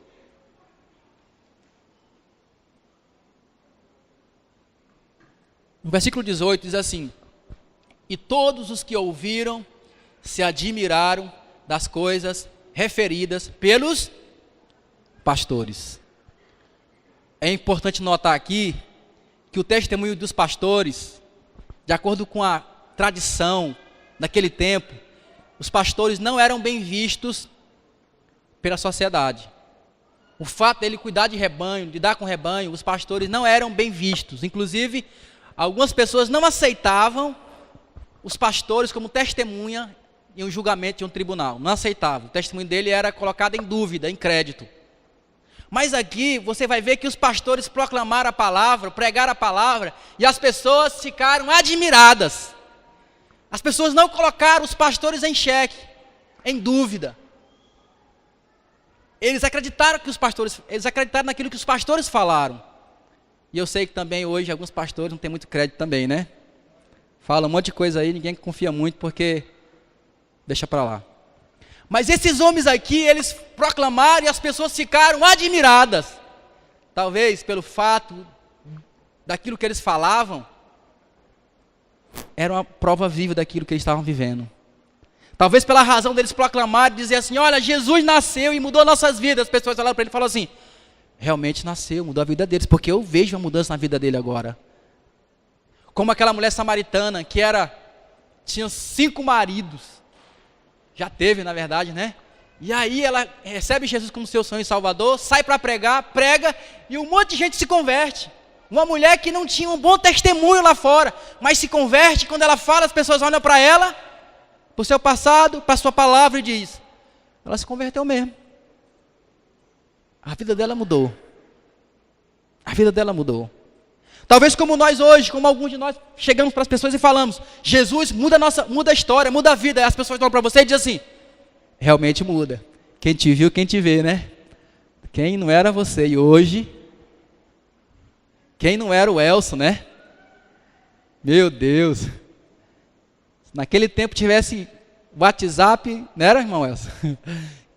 No versículo 18 diz assim, e todos os que ouviram se admiraram das coisas referidas pelos pastores. É importante notar aqui que o testemunho dos pastores, de acordo com a tradição daquele tempo, os pastores não eram bem vistos pela sociedade. O fato dele cuidar de rebanho, lidar com rebanho, os pastores não eram bem vistos. Inclusive, algumas pessoas não aceitavam os pastores como testemunha em um julgamento de um tribunal. Não aceitavam. O testemunho dele era colocado em dúvida, em crédito. Mas aqui você vai ver que os pastores proclamaram a palavra, pregaram a palavra, e as pessoas ficaram admiradas. As pessoas não colocaram os pastores em xeque, em dúvida. Eles acreditaram naquilo que os pastores falaram. E eu sei que também hoje alguns pastores não têm muito crédito também, né? Fala um monte de coisa aí, ninguém confia muito porque deixa para lá. Mas esses homens aqui, eles proclamaram e as pessoas ficaram admiradas. Talvez pelo fato daquilo que eles falavam, era uma prova viva daquilo que eles estavam vivendo. Talvez pela razão deles proclamarem e dizer assim, olha, Jesus nasceu e mudou nossas vidas. As pessoas olharam para ele e falaram assim, realmente nasceu, mudou a vida deles, porque eu vejo uma mudança na vida dele agora. Como aquela mulher samaritana que tinha 5 maridos, já teve na verdade, né? E aí ela recebe Jesus como seu Senhor e Salvador, sai para pregar, prega, e um monte de gente se converte. Uma mulher que não tinha um bom testemunho lá fora, mas se converte, quando ela fala, as pessoas olham para ela, para o seu passado, para a sua palavra e diz, ela se converteu mesmo. A vida dela mudou. A vida dela mudou. Talvez como nós hoje, como alguns de nós, chegamos para as pessoas e falamos, Jesus muda a história, muda a vida. E as pessoas olham para você e dizem assim, realmente muda. Quem te viu, quem te vê, né? Quem não era você e hoje, quem não era o Elson, né? Meu Deus. Se naquele tempo tivesse WhatsApp, não era, irmão Elson?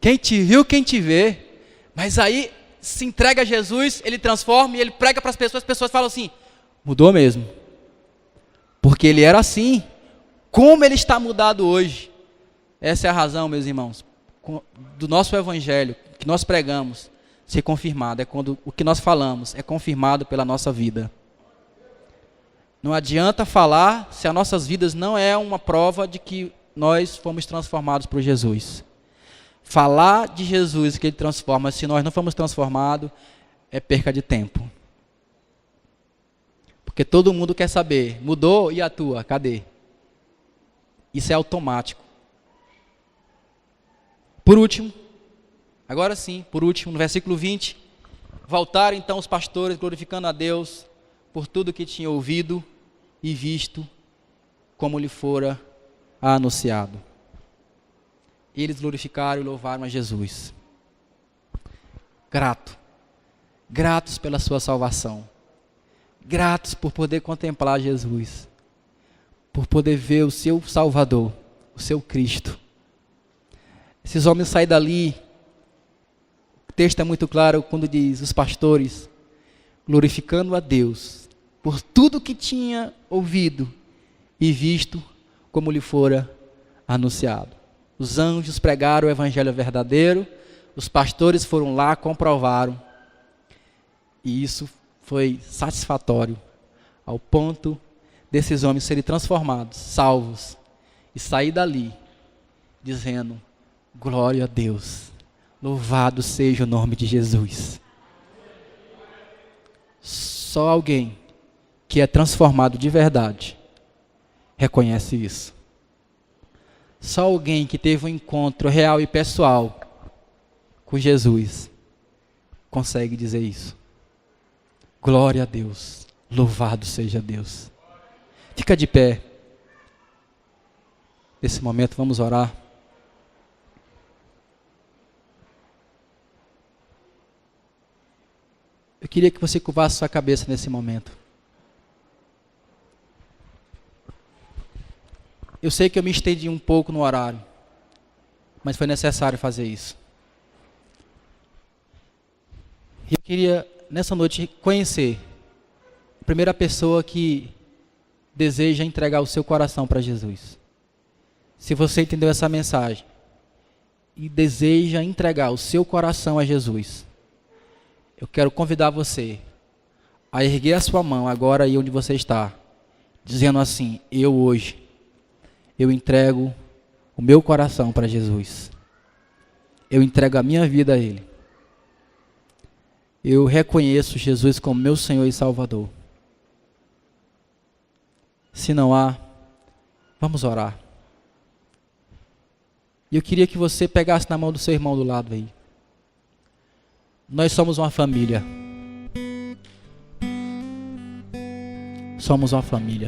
Quem te viu, quem te vê. Mas aí se entrega a Jesus, ele transforma e ele prega para as pessoas falam assim, mudou mesmo. Porque ele era assim. Como ele está mudado hoje. Essa é a razão, meus irmãos, do nosso evangelho, que nós pregamos, ser confirmado. É quando o que nós falamos é confirmado pela nossa vida. Não adianta falar se as nossas vidas não é uma prova de que nós fomos transformados por Jesus. Falar de Jesus que ele transforma, se nós não fomos transformados, é perca de tempo. Porque todo mundo quer saber, mudou e a tua, cadê? Isso é automático. Por último, agora sim, por último, no versículo 20, voltaram então os pastores glorificando a Deus por tudo que tinham ouvido e visto, como lhe fora anunciado. Eles glorificaram e louvaram a Jesus. Gratos pela sua salvação. Gratos por poder contemplar Jesus. Por poder ver o seu Salvador, o seu Cristo. Esses homens saem dali, o texto é muito claro quando diz, os pastores, glorificando a Deus, por tudo que tinha ouvido e visto, como lhe fora anunciado. Os anjos pregaram o evangelho verdadeiro, os pastores foram lá, comprovaram, e isso foi satisfatório, ao ponto desses homens serem transformados, salvos, e sair dali, dizendo, glória a Deus, louvado seja o nome de Jesus. Só alguém que é transformado de verdade, reconhece isso. Só alguém que teve um encontro real e pessoal com Jesus, consegue dizer isso. Glória a Deus, louvado seja Deus. Fica de pé. Nesse momento vamos orar. Eu queria que você curvasse sua cabeça nesse momento. Eu sei que eu me estendi um pouco no horário, mas foi necessário fazer isso. Eu queria, nessa noite, conhecer a primeira pessoa que deseja entregar o seu coração para Jesus. Se você entendeu essa mensagem e deseja entregar o seu coração a Jesus, eu quero convidar você a erguer a sua mão agora aí onde você está, dizendo assim, eu entrego o meu coração para Jesus. Eu entrego a minha vida a Ele. Eu reconheço Jesus como meu Senhor e Salvador. Se não há, vamos orar. E eu queria que você pegasse na mão do seu irmão do lado aí. Nós somos uma família. Somos uma família.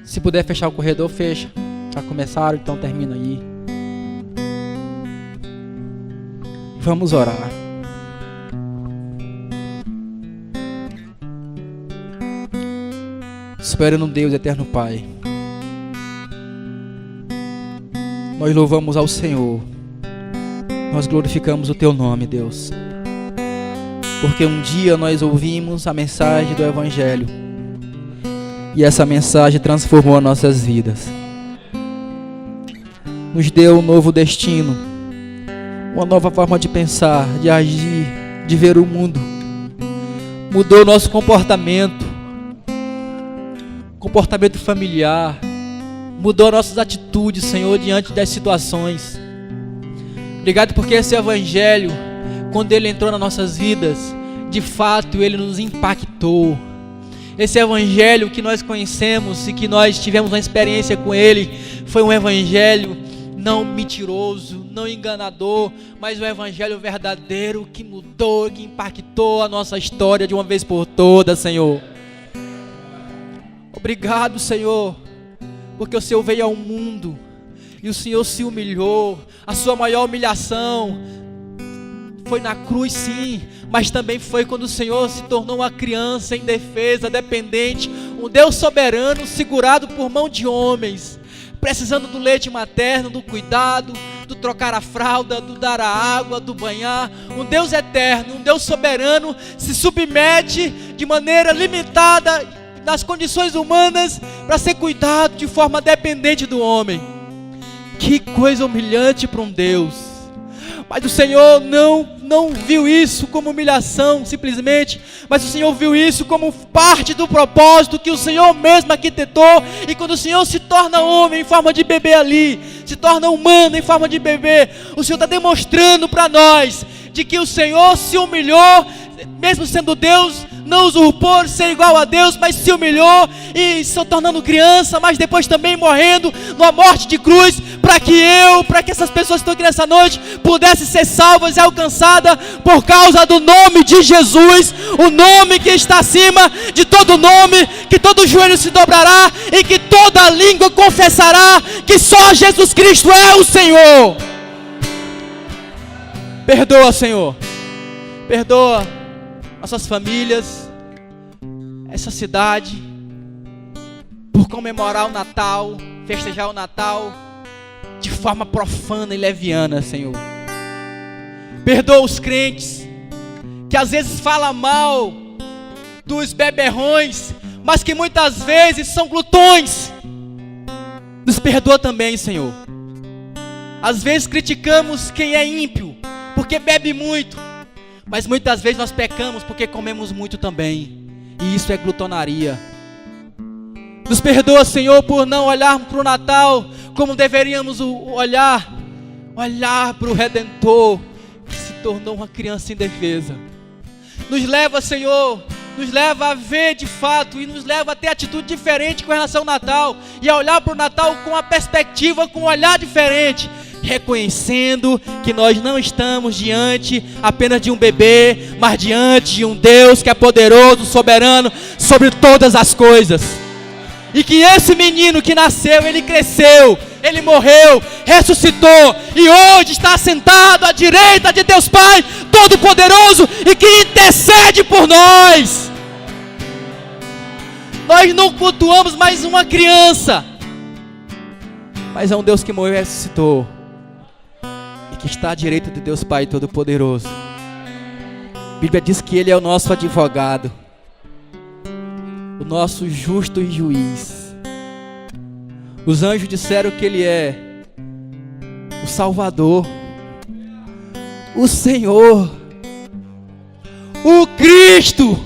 Se puder fechar o corredor, fecha. Já começaram, então termina aí. Vamos orar. Esperando Deus, eterno Pai. Nós louvamos ao Senhor. Nós glorificamos o Teu nome, Deus. Porque um dia nós ouvimos a mensagem do Evangelho. E essa mensagem transformou as nossas vidas. nos deu um novo destino, uma nova forma de pensar, de agir, de ver o mundo. Mudou o nosso comportamento familiar, mudou nossas atitudes, Senhor, diante das situações. Obrigado porque esse Evangelho, quando ele entrou nas nossas vidas, de fato ele nos impactou. Esse Evangelho que nós conhecemos e que nós tivemos uma experiência com ele, foi um Evangelho não mentiroso, não enganador, mas um Evangelho verdadeiro que mudou, que impactou a nossa história de uma vez por todas, Senhor. Obrigado, Senhor, porque o Senhor veio ao mundo e o Senhor se humilhou. A sua maior humilhação foi na cruz, sim, mas também foi quando o Senhor se tornou uma criança indefesa, dependente, um Deus soberano, segurado por mão de homens, precisando do leite materno, do cuidado, do trocar a fralda, do dar a água, do banhar. Um Deus eterno, um Deus soberano, se submete de maneira limitada nas condições humanas para ser cuidado de forma dependente do homem. Que coisa humilhante para um Deus. Mas o Senhor não viu isso como humilhação simplesmente, mas o Senhor viu isso como parte do propósito que o Senhor mesmo arquitetou. E quando o Senhor se torna homem em forma de bebê ali, se torna humano em forma de bebê, o Senhor está demonstrando para nós de que o Senhor se humilhou, mesmo sendo Deus, não usurpou ser igual a Deus, mas se humilhou e se tornando criança, mas depois também morrendo numa morte de cruz, para que essas pessoas que estão aqui nessa noite pudessem ser salvas e alcançadas por causa do nome de Jesus, o nome que está acima de todo nome, que todo joelho se dobrará e que toda língua confessará que só Jesus Cristo é o Senhor. Perdoa, Senhor, perdoa nossas famílias, essa cidade, por comemorar o Natal, festejar o Natal de forma profana e leviana, Senhor. Perdoa os crentes que às vezes falam mal dos beberrões, mas que muitas vezes são glutões. Nos perdoa também, Senhor. Às vezes criticamos quem é ímpio porque bebe muito, mas muitas vezes nós pecamos porque comemos muito também, e isso é glutonaria. Nos perdoa, Senhor, por não olhar para o Natal como deveríamos olhar para o Redentor, que se tornou uma criança indefesa. Nos leva, Senhor, nos leva a ver de fato e nos leva a ter atitude diferente com relação ao Natal, e a olhar para o Natal com a perspectiva, com um olhar diferente, reconhecendo que nós não estamos diante apenas de um bebê, mas diante de um Deus que é poderoso, soberano sobre todas as coisas. E que esse menino que nasceu, ele cresceu, ele morreu, ressuscitou e hoje está sentado à direita de Deus Pai Todo-Poderoso e que intercede por nós. Nós não cultuamos mais uma criança, mas é um Deus que morreu e ressuscitou, e que está à direita de Deus Pai Todo-Poderoso. A Bíblia diz que Ele é o nosso advogado, o nosso justo e juiz. Os anjos disseram que Ele é o Salvador, o Senhor, o Cristo.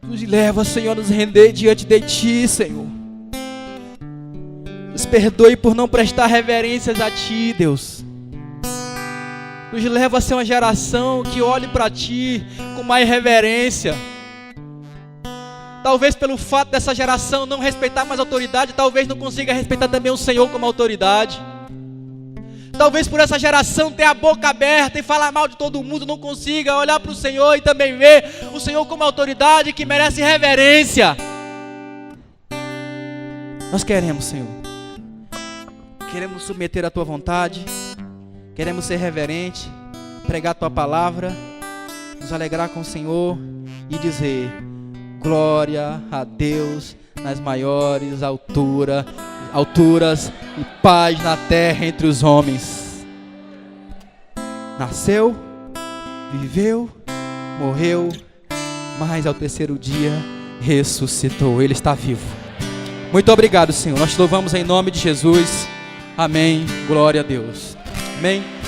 Nos leva, Senhor, a nos render diante de Ti, Senhor. Nos perdoe por não prestar reverências a Ti, Deus. Nos leva a ser uma geração que olhe para Ti com mais reverência. Talvez pelo fato dessa geração não respeitar mais a autoridade, talvez não consiga respeitar também o Senhor como autoridade. Talvez por essa geração ter a boca aberta e falar mal de todo mundo, não consiga olhar para o Senhor e também ver o Senhor como autoridade que merece reverência. Nós queremos, Senhor, queremos submeter a Tua vontade, queremos ser reverente, pregar a Tua palavra, nos alegrar com o Senhor e dizer: glória a Deus nas maiores alturas e paz na terra entre os homens. Nasceu, viveu, morreu, mas ao terceiro dia ressuscitou. Ele está vivo. Muito obrigado, Senhor. Nós te louvamos em nome de Jesus. Amém. Glória a Deus. Amém.